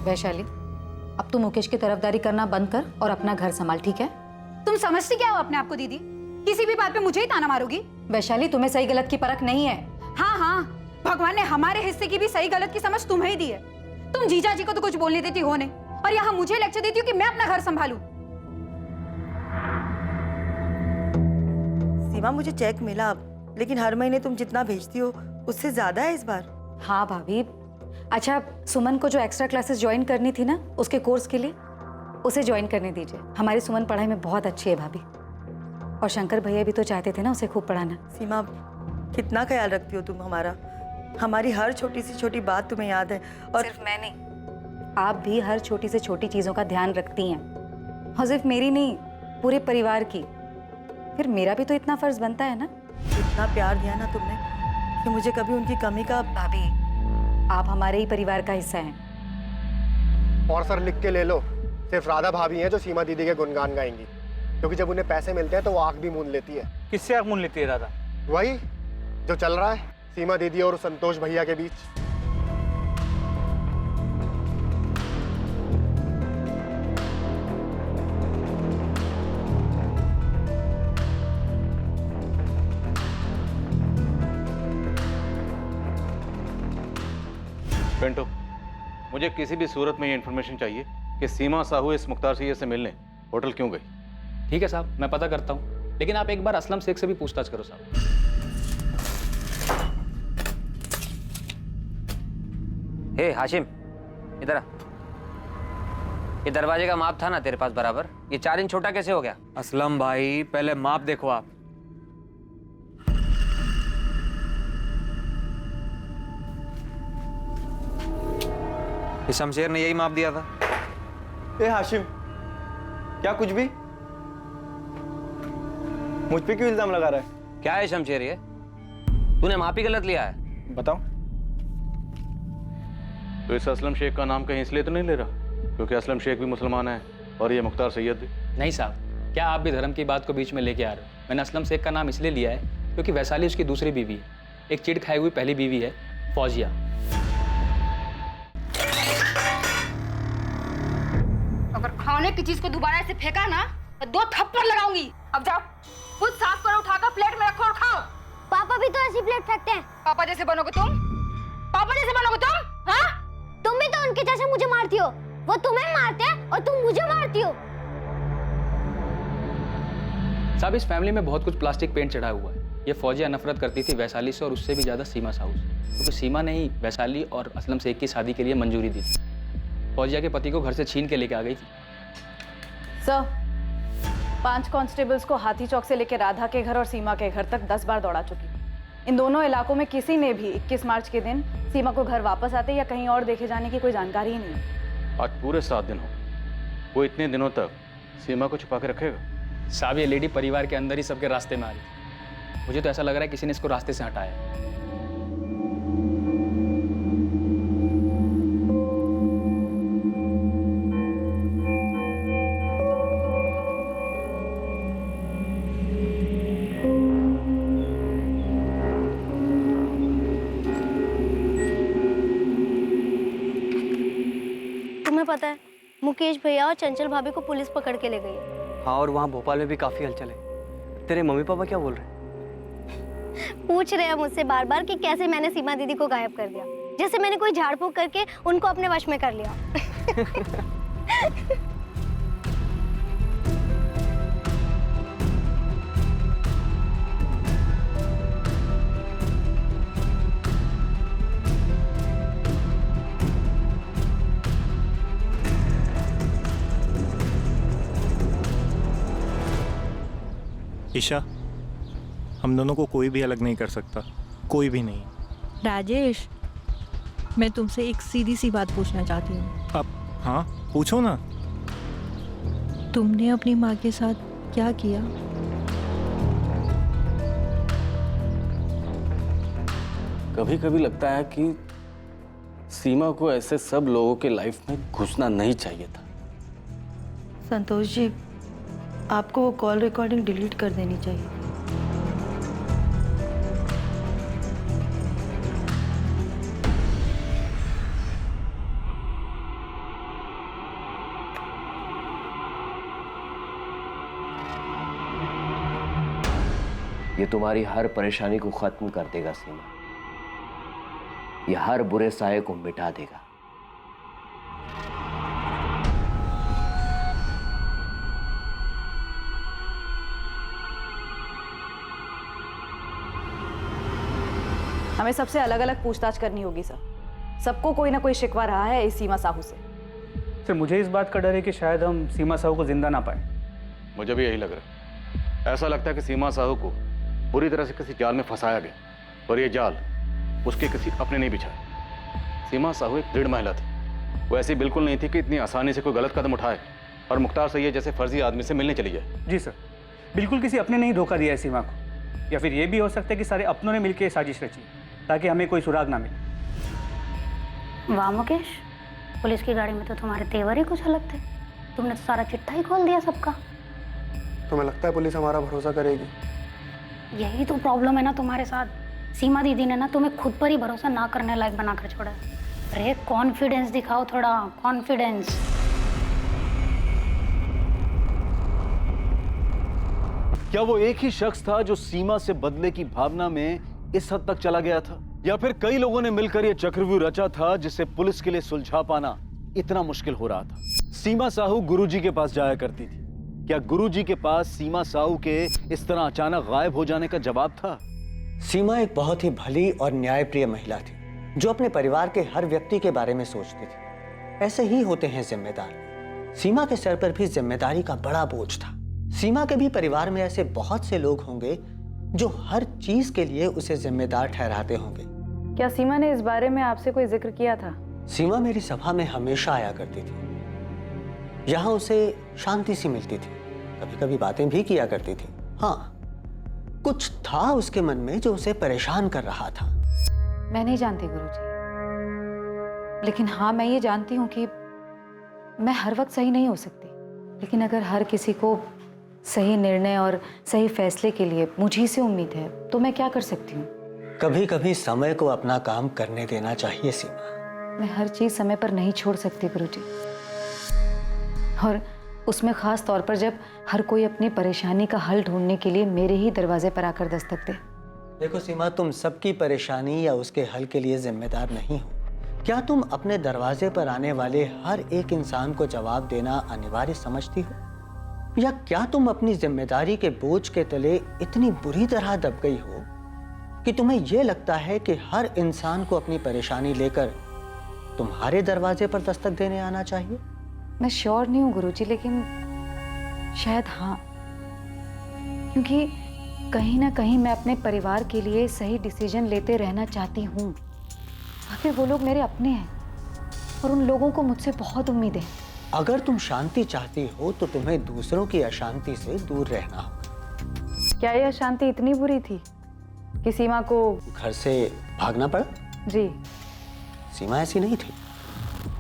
वैशाली, अब तू मुकेश की तरफदारी करना बंद कर और अपना घर संभाल, ठीक है? तुम समझती क्या हो अपने आप को दीदी? किसी भी बात पे मुझे ही ताना मारोगी? वैशाली, तुम्हें सही गलत की परख नहीं है। हाँ हाँ, भगवान ने हमारे हिस्से की भी सही गलत की समझ तुम्हें ही दी है। तुम जीजा जी को तो कुछ बोलने देती हो नहीं, और यहाँ मुझे लेक्चर देती हो कि मैं अपना घर संभालूं। सीमा, मुझे चेक मिला, लेकिन हर महीने तुम जितना भेजती हो उससे ज्यादा है इस बार। हाँ भाभी। अच्छा, सुमन को जो एक्स्ट्रा क्लासेस ज्वाइन करनी थी ना उसके कोर्स के लिए, उसे ज्वाइन करने दीजिए। हमारी सुमन पढ़ाई में बहुत अच्छी है भाभी, और शंकर भैया भी तो चाहते थे ना उसे खूब पढ़ाना। सीमा, कितना ख्याल रखती हो तुम हमारा। हमारी हर छोटी से छोटी बात तुम्हें याद है। और सिर्फ मैं नहीं, आप भी हर छोटी से छोटी चीजों का ध्यान रखती हैं, और सिर्फ मेरी नहीं, पूरे परिवार की। फिर मेरा भी तो इतना फर्ज बनता है ना। इतना प्यार दिया ना तुमने कि मुझे कभी उनकी कमी का। भाभी, आप हमारे ही परिवार का हिस्सा हैं। और सर लिख के ले लो, सिर्फ राधा भाभी हैं जो सीमा दीदी के गुणगान गाएंगी, क्योंकि जब उन्हें पैसे मिलते हैं तो वो आंख भी मूंद लेती है। किससे आंख मूंद लेती है राधा? वही जो चल रहा है सीमा दीदी और संतोष भैया के बीच। पिंटू, मुझे किसी भी सूरत में ये इन्फॉर्मेशन चाहिए कि सीमा साहू इस मुख्तार सैयद से मिलने होटल क्यों गई। ठीक है साहब, मैं पता करता हूँ, लेकिन आप एक बार असलम शेख से भी पूछताछ करो साहब। हे हाशिम, इधर आ। ये दरवाजे का माप था ना तेरे पास बराबर, ये 4 इंच छोटा कैसे हो गया? असलम भाई, पहले माप देखो आप। ये शमशेर ने यही माप दिया था। ए हाशिम, क्या कुछ भी? मुझ पे क्यों इल्जाम लगा रहा है? क्या है शमशेर ये? तूने माप ही गलत लिया है। बताओ। तो इस असलम शेख का नाम कहीं इसलिए तो नहीं ले रहा क्योंकि असलम शेख भी मुसलमान है और ये मुख्तार सैयद भी? नहीं साहब, क्या आप भी धर्म की बात को बीच में लेके आ रहे हो? मैंने असलम शेख का नाम इसलिए लिया है क्योंकि वैशाली उसकी दूसरी बीवी है, एक चिढ़ खाई हुई पहली बीवी है फौजिया। अगर खाने की चीज को दोबारा ऐसे फेंका ना तो 2 थप्पड़ लगाऊंगी। अब जाओ, खुद साफ करो, उठाकर प्लेट में रखो और खाओ। पापा भी तो ऐसी प्लेट फेंकते हैं। पापा जैसे बनोगे तुम? पापा जैसे बनोगे तुम? हाँ? तुम भी तो उनके जैसे मुझे मारती हो। वो तुम्हें मारते हैं और तुम मुझे मारती हो। साहब, इस फैमिली में बहुत कुछ प्लास्टिक पेंट चढ़ा हुआ है। ये फौजिया नफरत करती थी वैशाली से और उससे भी ज्यादा सीमा साहू से, क्योंकि सीमा ने ही वैशाली और असलम शेख की शादी के लिए मंजूरी दी थी। फौजिया के पति को घर से छीन के लेके आ गई थी। सर, 5 कांस्टेबल्स को हाथी चौक से लेकर राधा के घर और सीमा के घर तक 10 बार दौड़ा चुकी। इन दोनों इलाकों में किसी ने भी 21 मार्च के दिन सीमा को घर वापस आते या कहीं और देखे जाने की कोई जानकारी ही नहीं है। आज पूरे 7 दिन हो, वो इतने दिनों तक सीमा को छुपा के रखेगा? साहब, ये लेडी परिवार के अंदर ही सबके रास्ते में आ रही थी। मुझे तो ऐसा लग रहा है किसी ने इसको रास्ते से हटाया। पता है, मुकेश भैया और चंचल भाभी को पुलिस पकड़ के ले गई है। हाँ, और वहाँ भोपाल में भी काफी हलचल है। तेरे मम्मी पापा क्या बोल रहे हैं? पूछ रहे हैं मुझसे बार बार कि कैसे मैंने सीमा दीदी को गायब कर दिया, जैसे मैंने कोई झाड़ फूक करके उनको अपने वश में कर लिया। ईशा, हम दोनों को कोई भी अलग नहीं कर सकता, कोई भी नहीं। राजेश, मैं तुमसे एक सीधी सी बात पूछना चाहती हूँ। अब हाँ, पूछो ना। तुमने अपनी माँ के साथ क्या किया? कभी कभी लगता है कि सीमा को ऐसे सब लोगों के लाइफ में घुसना नहीं चाहिए था। संतोष जी, आपको वो कॉल रिकॉर्डिंग डिलीट कर देनी चाहिए। ये तुम्हारी हर परेशानी को खत्म कर देगा सीमा, ये हर बुरे साये को मिटा देगा। हमें सबसे अलग अलग पूछताछ करनी होगी सर। सबको कोई ना कोई शिकवा रहा है इस सीमा साहू से। सर, मुझे इस बात का डर है कि शायद हम सीमा साहू को जिंदा ना पाए। मुझे भी यही लग रहा है। ऐसा लगता है कि सीमा साहू को बुरी तरह से किसी जाल में फंसाया गया, और ये जाल उसके किसी अपने नहीं बिछाए। सीमा साहू एक दृढ़ महिला थी, वो ऐसी बिल्कुल नहीं थी कि इतनी आसानी से कोई गलत कदम उठाए और मुख्तार सैयद जैसे फर्जी आदमी से मिलने चली जाए। जी सर, बिल्कुल किसी अपने ने ही धोखा दिया है सीमा को, या फिर ये भी हो सकता है कि सारे अपनों ने मिलकर साजिश रची ताकि हमें कोई सुराग ना मिले। वाह मुकेश, पुलिस की गाड़ी में तो तुम्हारे तेवर ही कुछ अलग थे। तुमने तो सारा चिट्ठा ही खोल दिया सबका। तुम्हें लगता है पुलिस हमारा भरोसा करेगी? यही तो प्रॉब्लम है ना तुम्हारे साथ। सीमा दीदी ने ना तुम्हें खुद पर ही भरोसा ना करने लायक बनाकर छोड़ा। अरे कॉन्फिडेंस दिखाओ, थोड़ा कॉन्फिडेंस। क्या वो एक ही शख्स था जो सीमा से बदले की भावना में इस हद तक चला गया था, या फिर कई लोगों ने मिलकर यह चक्रव्यूह रचा था जिसे पुलिस के लिए सुलझा पाना इतना मुश्किल हो रहा था? सीमा साहू गुरुजी के पास जाया करती थी। क्या गुरुजी के पास सीमा साहू के इस तरह अचानक गायब हो जाने का जवाब था? सीमा एक बहुत ही भली और न्यायप्रिय महिला थी जो अपने परिवार के हर व्यक्ति के बारे में सोचती थी। ऐसे ही होते हैं जिम्मेदार। सीमा के सर पर भी जिम्मेदारी का बड़ा बोझ था। सीमा के भी परिवार में ऐसे बहुत से लोग होंगे जो हर चीज के लिए उसे जिम्मेदार ठहराते होंगे। क्या सीमा ने इस बारे में आपसे कोई जिक्र किया था? सीमा मेरी सभा में हमेशा आया करती थी। यहाँ उसे शांति सी मिलती थी, कभी कभी बातें भी किया करती थी। हाँ, कुछ था उसके मन में जो उसे परेशान कर रहा था। मैं नहीं जानती गुरुजी, लेकिन हाँ मैं ये जानती हूँ कि मैं हर वक्त सही नहीं हो सकती, लेकिन अगर हर किसी को सही निर्णय और सही फैसले के लिए मुझी से उम्मीद है तो मैं क्या कर सकती हूँ? कभी कभी समय को अपना काम करने देना चाहिए सीमा। मैं हर चीज समय पर नहीं छोड़ सकती गुरुजी, और उसमें खास तौर पर जब हर कोई अपनी परेशानी का हल ढूंढने के लिए मेरे ही दरवाजे पर आकर दस्तक दे। देखो सीमा, तुम सबकी परेशानी या उसके हल के लिए जिम्मेदार नहीं हो। क्या तुम अपने दरवाजे पर आने वाले हर एक इंसान को जवाब देना अनिवार्य समझती हो, या क्या तुम अपनी जिम्मेदारी के बोझ के तले इतनी बुरी तरह दब गई हो कि तुम्हें यह लगता है कि हर इंसान को अपनी परेशानी लेकर तुम्हारे दरवाजे पर दस्तक देने आना चाहिए? मैं श्योर नहीं हूँ गुरुजी, लेकिन शायद हाँ, क्योंकि कहीं ना कहीं मैं अपने परिवार के लिए सही डिसीजन लेते रहना चाहती हूँ। आखिर वो लोग मेरे अपने हैं और उन लोगों को मुझसे बहुत उम्मीद है। अगर तुम शांति चाहती हो तो तुम्हें दूसरों की अशांति से दूर रहना होगा। क्या यह अशांति इतनी बुरी थी कि सीमा को घर से भागना पड़ा? जी, सीमा ऐसी नहीं थी।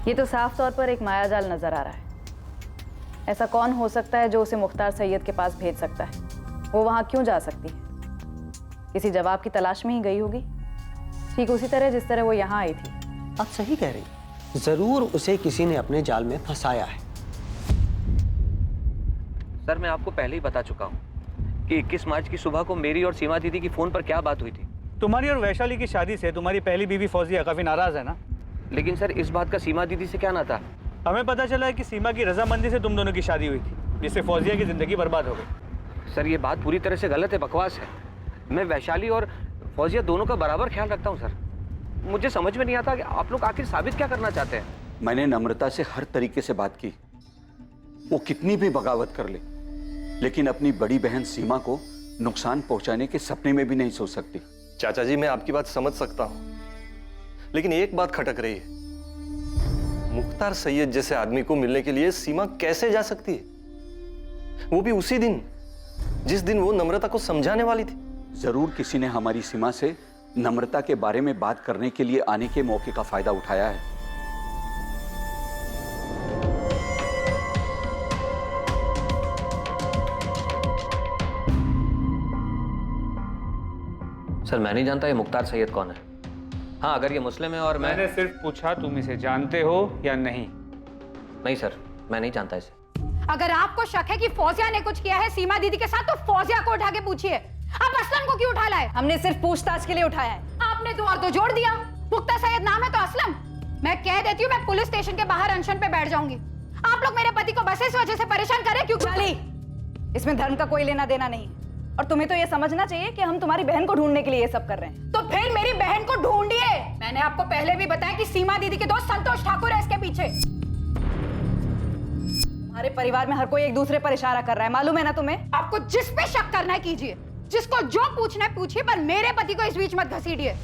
ये तो साफ तौर पर एक मायाजाल नजर आ रहा है। ऐसा कौन हो सकता है जो उसे मुख्तार सैयद के पास भेज सकता है? वो वहां क्यों जा सकती है? किसी जवाब की तलाश में ही गई होगी, ठीक उसी तरह जिस तरह वो यहाँ आई थी। आप सही कह रही। जरूर उसे किसी ने अपने जाल में फंसाया है। सर मैं आपको पहले ही बता चुका हूँ कि 21 मार्च की सुबह को मेरी और सीमा दीदी की फोन पर क्या बात हुई थी। तुम्हारी और वैशाली की शादी से तुम्हारी पहली बीवी फौजिया काफी नाराज है ना? लेकिन सर इस बात का सीमा दीदी से क्या नाता? हमें पता चला है कि सीमा की रजामंदी से तुम दोनों की शादी हुई थी, जिससे फौजिया की जिंदगी बर्बाद हो गई। सर ये बात पूरी तरह से गलत है, बकवास है। मैं वैशाली और फौजिया दोनों का बराबर ख्याल रखता हूँ सर। मुझे समझ में नहीं आता कि आप लोग आखिर साबित क्या करना चाहते हैं। मैंने नम्रता से हर तरीके से बात की, वो कितनी भी बगावत कर ले, लेकिन अपनी बड़ी बहन सीमा को नुकसान पहुंचाने के सपने में भी नहीं सोच सकती। चाचा जी मैं आपकी बात समझ सकता हूं, लेकिन एक बात खटक रही है। मुख्तार सैयद जैसे आदमी को मिलने के लिए सीमा कैसे जा सकती है, वो भी उसी दिन जिस दिन वो नम्रता को समझाने वाली थी। जरूर किसी ने हमारी सीमा से नम्रता के बारे में बात करने के लिए आने के मौके का फायदा उठाया है। सर मैं नहीं जानता ये मुख्तार सैयद कौन है। हाँ अगर ये मुस्लिम है और मैंने सिर्फ पूछा तुम इसे जानते हो या नहीं। नहीं सर मैं नहीं जानता इसे। अगर आपको शक है कि फौजिया ने कुछ किया है सीमा दीदी के साथ, तो फौजिया को उठा के पूछिए। आप असलम को क्यों उठा लाए? हमने सिर्फ पूछताछ के लिए उठाया है। आपने दो और दो जोड़ दिया। मुख्तार सैयद नाम है तो असलम। मैं कह देती हूँ मैं पुलिस स्टेशन के बाहर अनशन पे बैठ जाऊंगी। आप लोग मेरे पति को बस इस वजह से परेशान कर रहे क्यों? इसमें धर्म का कोई लेना देना नहीं, और तुम्हें तो ये समझना चाहिए कि हम तुम्हारी बहन को ढूंढने के लिए ये सब कर रहे हैं। तो फिर मेरी बहन को ढूंढिए। मैंने आपको पहले भी बताया कि सीमा दीदी के दोस्त संतोष ठाकुर है इसके पीछे। हमारे परिवार में हर कोई एक दूसरे पर इशारा कर रहा है, मालूम है ना तुम्हें? आपको जिस पे शक करना है कीजिए, जिसको जो पूछना है पूछिए, पर मेरे पति को इस बीच मत घसीटिए।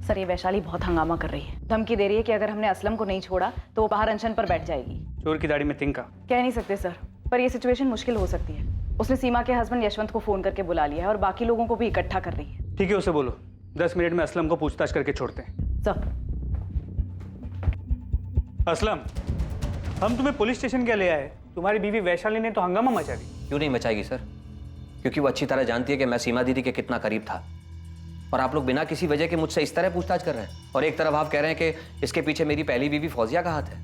सर ये वैशाली बहुत हंगामा कर रही है, धमकी दे रही है कि अगर हमने असलम को नहीं छोड़ा तो वो बाहर अनशन पर बैठ जाएगी। चोर की दाढ़ी में तिनका। कह नहीं सकते सर, पर ये सिचुएशन मुश्किल हो सकती है। उसने सीमा के हस्बैंड यशवंत को फोन करके बुला लिया है और बाकी लोगों को भी इकट्ठा कर रही है। ठीक है उसे बोलो 10 मिनट में असलम को पूछताछ करके छोड़ते हैं। सर असलम हम तुम्हें पुलिस स्टेशन क्या ले आए? तुम्हारी बीवी वैशाली ने तो हंगामा मचा दी। क्यों नहीं मचाएगी सर, क्योंकि वो अच्छी तरह जानती है कि मैं सीमा दीदी के कितना करीब था। और आप लोग बिना किसी वजह के मुझसे इस तरह पूछताछ कर रहे हैं, और एक तरफ आप कह रहे हैं कि इसके पीछे मेरी पहली बीवी फौजिया का हाथ है।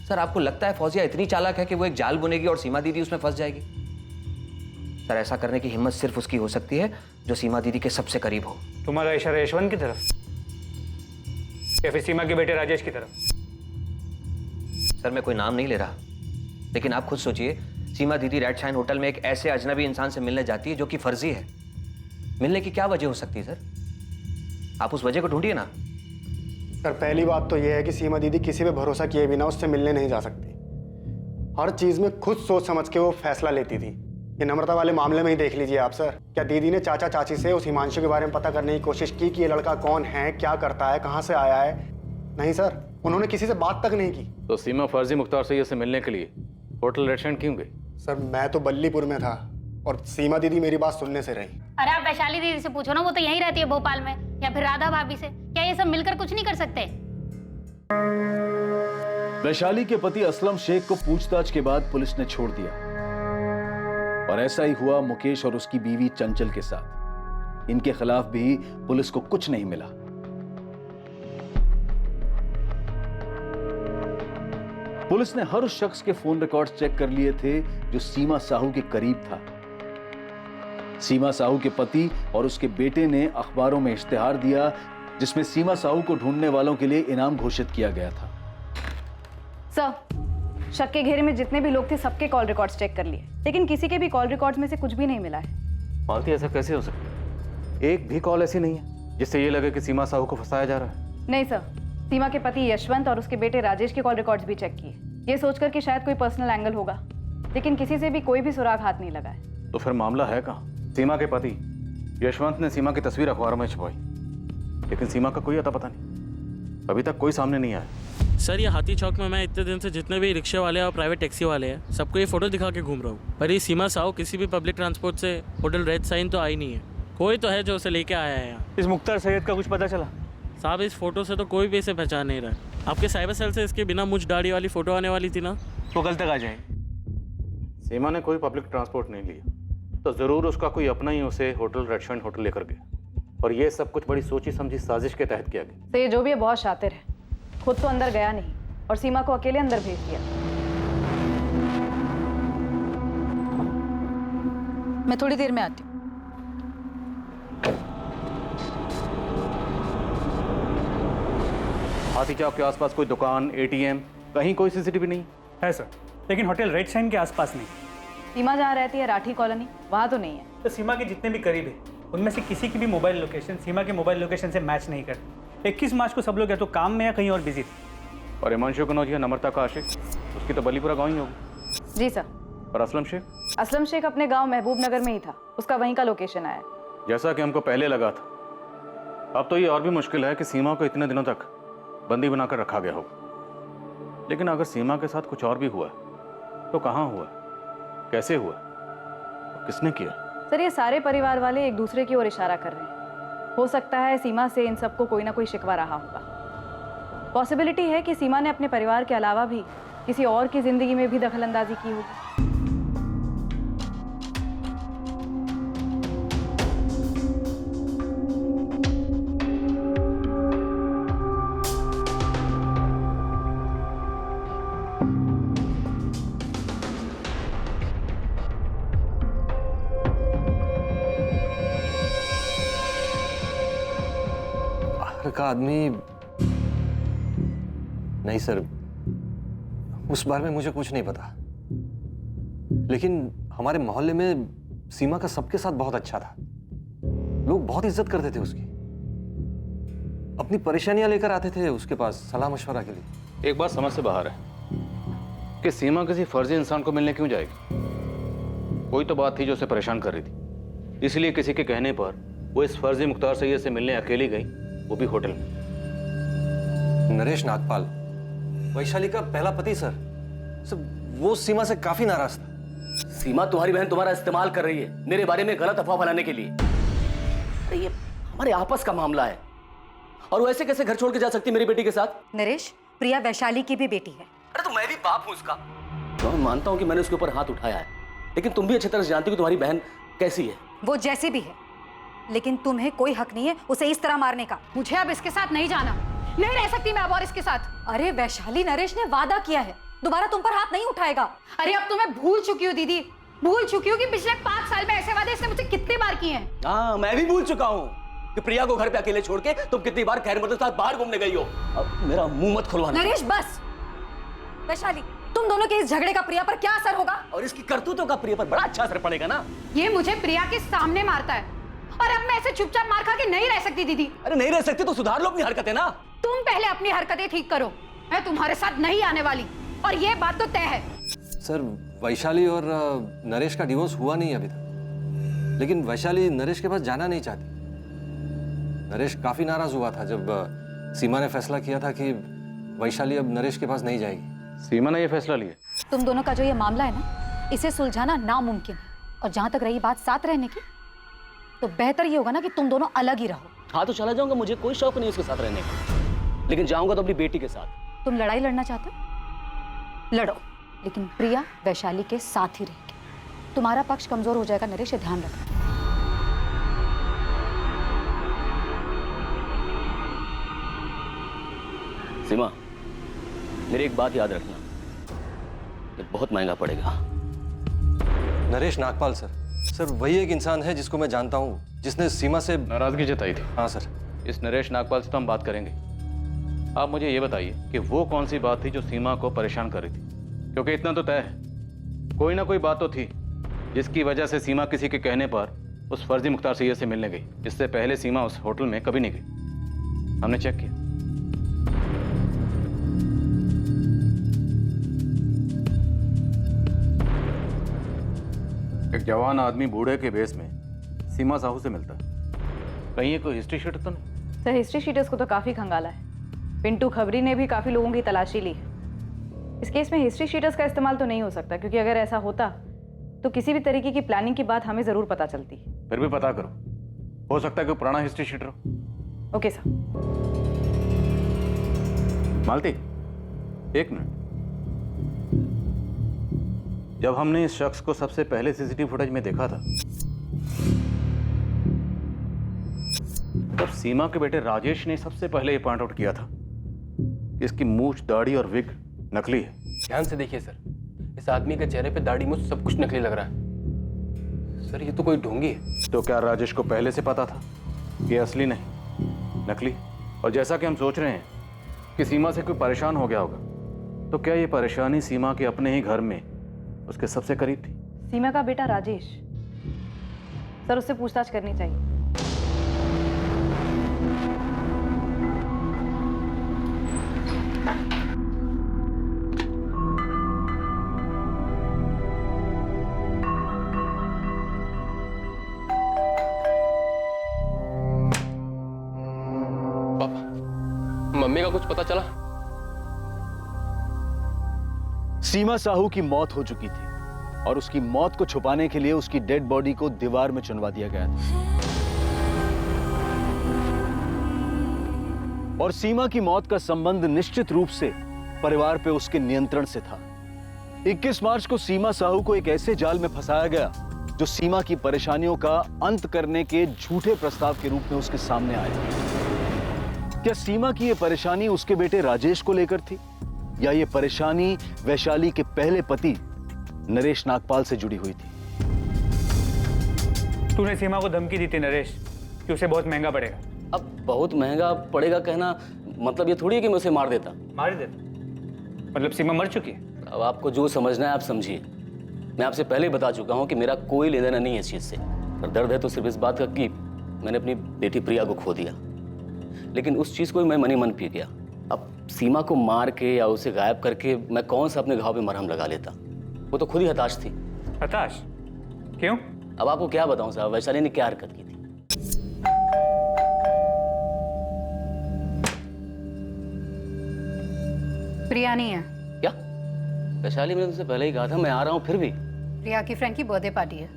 सर आपको लगता है फौजिया इतनी चालाक है कि वो एक जाल बुनेगी और सीमा दीदी उसमें फंस जाएगी? सर ऐसा करने की हिम्मत सिर्फ उसकी हो सकती है जो सीमा दीदी के सबसे करीब हो। तुम्हारा इशारा यशवंत की तरफ या फिर सीमा के बेटे राजेश की तरफ? सर मैं कोई नाम नहीं ले रहा, लेकिन आप खुद सोचिए, सीमा दीदी रेड शाइन होटल में एक ऐसे अजनबी इंसान से मिलने जाती है जो कि फर्जी है। मिलने की क्या वजह हो सकती है सर? आप उस वजह को ढूंढिए ना। सर पहली बात तो यह है कि सीमा दीदी किसी पे भरोसा किए बिना उससे मिलने नहीं जा सकती। हर चीज में खुद सोच समझ के वो फैसला लेती थी। ये नम्रता वाले मामले में ही देख लीजिए आप सर। क्या दीदी ने चाचा चाची से उस हिमांशु के बारे में पता करने की कोशिश की कि ये लड़का कौन है, क्या करता है, कहाँ से आया है? नहीं सर, उन्होंने किसी से बात तक नहीं की। तो सीमा फर्जी मुख्तार सैयद से मिलने के लिए होटल रेड शाइन क्यों गई? सर मैं तो बल्लीपुर में था और सीमा दीदी मेरी बात सुनने से रही। अरे आप वैशाली दीदी से पूछो ना, वो तो यहीं रहती है भोपाल में, या फिर राधा भाभी से। क्या ये सब मिलकर कुछ नहीं कर सकते? वैशाली के पति असलम शेख को पूछताछ के बाद पुलिस ने छोड़ दिया, और ऐसा ही हुआ मुकेश और उसकी बीवी चंचल के साथ। इनके खिलाफ भी पुलिस को कुछ नहीं मिला। पुलिस ने हर उस शख्स के फोन रिकॉर्ड्स चेक कर लिए थे जो सीमा साहू के करीब था। सीमा साहू के पति और उसके बेटे ने अखबारों में इश्तिहार दिया जिसमें सीमा साहू को ढूंढने वालों के लिए इनाम घोषित किया गया था। सर शक के घेरे में जितने भी लोग थे सबके कॉल रिकॉर्ड्स चेक कर लिए, लेकिन किसी के भी कॉल रिकॉर्ड्स में से कुछ भी नहीं मिला है। मालती ऐसा कैसे हो सकता है? एक भी कॉल ऐसी नहीं है जिससे ये लगे कि सीमा साहू को फंसाया जा रहा है। नहीं सर, सीमा के पति यशवंत और उसके बेटे राजेश के कॉल रिकॉर्ड्स भी चेक किए, ये सोचकर कि शायद कोई पर्सनल एंगल होगा, लेकिन किसी से भी कोई भी सुराग हाथ नहीं लगा है। तो फिर मामला है कहाँ? सीमा के पति यशवंत ने सीमा की तस्वीर अखबार में छपवाई, लेकिन सीमा का कोई अता पता नहीं, अभी तक कोई सामने नहीं आया। सर ये हाथी चौक में मैं इतने दिन से जितने भी रिक्शे वाले और प्राइवेट टैक्सी वाले हैं सबको ये फोटो दिखा के घूम रहा हूँ, पर ये सीमा साहू किसी भी पब्लिक ट्रांसपोर्ट से होटल रेड साइन तो आई नहीं है। कोई तो है जो उसे लेके आया है यहाँ। इस मुख्तार सैयद का कुछ पता चला? साहब इस फोटो से तो कोई भी इसे पहचान नहीं रहा। आपके साइबर सेल से इसके बिना मुझ दाढ़ी वाली फोटो आने वाली थी ना, तो कल तक आ जाएगी। सीमा ने कोई पब्लिक ट्रांसपोर्ट नहीं लिया, तो ज़रूर उसका कोई अपना ही उसे होटल रेस्टोरेंट होटल लेकर गया, और ये सब कुछ बड़ी सोची समझी साजिश के तहत किया गया। तो ये जो भी है बहुत शातिर है, खुद तो अंदर गया नहीं और सीमा को अकेले अंदर भेज दिया। मैं थोड़ी देर में आती हूँ। हाथी चौक के आसपास कोई दुकान, एटीएम, कहीं कोई सीसीटीवी नहीं है सर, लेकिन होटल रेड साइन के आसपास नहीं। सीमा जहाँ रहती है राठी कॉलोनी, वहाँ तो नहीं है। तो सीमा के जितने भी करीब है उनमें से किसी की भी मोबाइल लोकेशन सीमा के मोबाइल लोकेशन से मैच नहीं करती। 21 मार्च को सब लोग या तो काम में या कहीं और बिजी थे। और हिमांशु कनौजिया, नम्रता का आशिक, उसकी तो बलीपुरा गाँव ही होगी। जी सर। और असलम शेख? असलम शेख अपने गांव महबूब नगर में ही था, उसका वहीं का लोकेशन आया। जैसा कि हमको पहले लगा था, अब तो ये और भी मुश्किल है कि सीमा को इतने दिनों तक बंदी बनाकर रखा गया होगा। लेकिन अगर सीमा के साथ कुछ और भी हुआ तो कहाँ हुआ, कैसे हुआ, और किसने किया? सर ये सारे परिवार वाले एक दूसरे की ओर इशारा कर रहे हैं। हो सकता है सीमा से इन सबको कोई ना कोई शिकवा रहा होगा। पॉसिबिलिटी है कि सीमा ने अपने परिवार के अलावा भी किसी और की जिंदगी में भी दखलंदाजी की होगी। का आदमी नहीं सर, उस बारे में मुझे कुछ नहीं पता, लेकिन हमारे मोहल्ले में सीमा का सबके साथ बहुत अच्छा था। लोग बहुत इज्जत करते थे उसकी, अपनी परेशानियां लेकर आते थे उसके पास सलाह मशवरा के लिए। एक बात समझ से बाहर है कि सीमा किसी फर्जी इंसान को मिलने क्यों जाएगी? कोई तो बात थी जो उसे परेशान कर रही थी, इसलिए किसी के कहने पर वो इस फर्जी मुख्तार सैयद से मिलने अकेली गई, वो भी होटल में। नरेश नागपाल, वैशाली का पहला पति सर, वो सीमा से काफी नाराज था। सीमा तुम्हारी बहन तुम्हारा इस्तेमाल कर रही है मेरे बारे में गलत अफवाह फैलाने के लिए। अरे ये हमारे आपस का मामला है, और वो ऐसे कैसे घर छोड़ के जा सकती मेरी बेटी के साथ? नरेश, प्रिया वैशाली की भी बेटी है। अरे तो मैं भी बाप हूं उसका। तो मैं मानता हूं कि मैंने उसके ऊपर हाथ उठाया है, लेकिन तुम भी अच्छी तरह से जानती हो तुम्हारी बहन कैसी है। वो जैसी भी है, लेकिन तुम्हें कोई हक नहीं है उसे इस तरह मारने का। मुझे अब इसके साथ नहीं जाना, नहीं रह सकती मैं अब और इसके साथ। अरे वैशाली, नरेश ने वादा किया है दोबारा तुम पर हाथ नहीं उठाएगा। अरे अब तो मैं भूल चुकी हूँ दीदी, भूल चुकी हूँ कि पिछले 5 साल में ऐसे वादे इसने मुझसे कितनी बार किए हैं। हाँ, मैं भी भूल चुका हूँ कि प्रिया को घर पे अकेले छोड़ के तुम कितनी बार खैर मदद के साथ बाहर घूमने गई हो। अब मेरा मुंह मत खुलवाना। नरेश बस। वैशाली, तुम दोनों के इस झगड़े का प्रिया पर क्या असर होगा? और इसकी करतूतों का प्रिया पर बड़ा अच्छा असर पड़ेगा ना। ये मुझे प्रिया के सामने मारता है, और अब मैं ऐसे चुपचाप मार खा के नहीं रह सकती दीदी। अरे नहीं रह सकती तो सुधार लो अपनी हरकतें ना। तुम पहले अपनी हरकतें ठीक करो, मैं तुम्हारे साथ नहीं आने वाली, और ये बात तो तय है। सर, वैशाली और नरेश का डिवोर्स हुआ नहीं अभी तक, लेकिन वैशाली नरेश के पास जाना नहीं चाहती। नरेश काफी नाराज हुआ था जब सीमा ने फैसला किया था कि वैशाली अब नरेश के पास नहीं जाएगी। सीमा ने यह फैसला लिया? तुम दोनों का जो ये मामला है ना, इसे सुलझाना नामुमकिन है। और जहां तक रही बात साथ रहने की, तो बेहतर ये होगा ना कि तुम दोनों अलग ही रहो। हाँ तो चला जाऊंगा, मुझे कोई शौक नहीं उसके साथ रहने का, लेकिन जाऊंगा तो अपनी बेटी के साथ। तुम लड़ाई लड़ना चाहते हो, लड़ो, लेकिन प्रिया वैशाली के साथ ही रहेगी। तुम्हारा पक्ष कमजोर हो जाएगा नरेश, ये ध्यान रखना। सीमा, मेरी एक बात याद रखना, ये बहुत महंगा पड़ेगा। नरेश नागपाल सर, वही एक इंसान है जिसको मैं जानता हूँ, जिसने सीमा से नाराजगी जताई थी। हाँ सर। इस नरेश नागपाल से तो हम बात करेंगे। आप मुझे ये बताइए कि वो कौन सी बात थी जो सीमा को परेशान कर रही थी? क्योंकि इतना तो तय है, कोई ना कोई बात तो थी जिसकी वजह से सीमा किसी के कहने पर उस फर्जी मुख्तार सैयद से मिलने गई। इससे पहले सीमा उस होटल में कभी नहीं गई, हमने चेक किया। एक जवान आदमी बूढ़े के भेस में सीमा साहू से मिलता है, कहीं ये कोई हिस्ट्री शीटर तो नहीं? सर, हिस्ट्री शीटर्स को तो काफी खंगाला है। पिंटू खबरी ने भी काफी लोगों की तलाशी ली है। इस केस में हिस्ट्री शीटर्स का इस्तेमाल तो नहीं हो सकता, क्योंकि अगर ऐसा होता तो किसी भी तरीके की प्लानिंग की बात हमें जरूर पता चलती। फिर भी पता करो, हो सकता है कि पुराना हिस्ट्री शीटर हो। Okay sir. मालती, एक मिनट। जब हमने इस शख्स को सबसे पहले सीसीटीवी फुटेज में देखा था, तब सीमा के बेटे राजेश ने सबसे पहले ये पॉइंट आउट किया था कि इसकी मूछ, दाढ़ी और विग नकली है। ध्यान से देखिए सर, इस आदमी के चेहरे पे दाढ़ी मूछ सब कुछ नकली लग रहा है। सर ये तो कोई ढोंगी है। तो क्या राजेश को पहले से पता था कि असली नहीं, नकली? और जैसा कि हम सोच रहे हैं कि सीमा से कोई परेशान हो गया होगा, तो क्या ये परेशानी सीमा के अपने ही घर में उसके सबसे करीब थी? सीमा का बेटा राजेश, सर उससे पूछताछ करनी चाहिए। मम्मी का कुछ पता चला? सीमा साहू की मौत हो चुकी थी और उसकी मौत को छुपाने के लिए उसकी डेड बॉडी को दीवार में चुनवा दिया गया था। और सीमा की मौत का संबंध निश्चित रूप से परिवार पे उसके नियंत्रण से था। 21 मार्च को सीमा साहू को एक ऐसे जाल में फंसाया गया जो सीमा की परेशानियों का अंत करने के झूठे प्रस्ताव के रूप में उसके सामने आया। क्या सीमा की यह परेशानी उसके बेटे राजेश को लेकर थी, या ये परेशानी वैशाली के पहले पति नरेश नागपाल से जुड़ी हुई थी? तूने सीमा को धमकी दी थी नरेश कि उसे बहुत महंगा पड़ेगा। अब बहुत महंगा पड़ेगा कहना मतलब ये थोड़ी है कि मैं उसे मार देता। मार देता? मतलब सीमा मर चुकी है? अब आपको जो समझना है आप समझिए। मैं आपसे पहले ही बता चुका हूं कि मेरा कोई लेना देना नहीं है इस चीज से। पर दर्द है तो सिर्फ इस बात का कि मैंने अपनी बेटी प्रिया को खो दिया, लेकिन उस चीज को मैं मन ही मन पी गया। अब सीमा को मार के या उसे गायब करके मैं कौन सा अपने घाव पे मरहम लगा लेता? वो तो खुद ही हताश थी। हताश? क्यों? अब आपको क्या बताऊं साहब, वैशाली ने क्या हरकत की थी। प्रिया नहीं है। क्या? वैशाली, मैंने तुमसे पहले ही कहा था मैं आ रहा हूं, फिर भी। प्रिया की फ्रेंड की बर्थडे पार्टी है,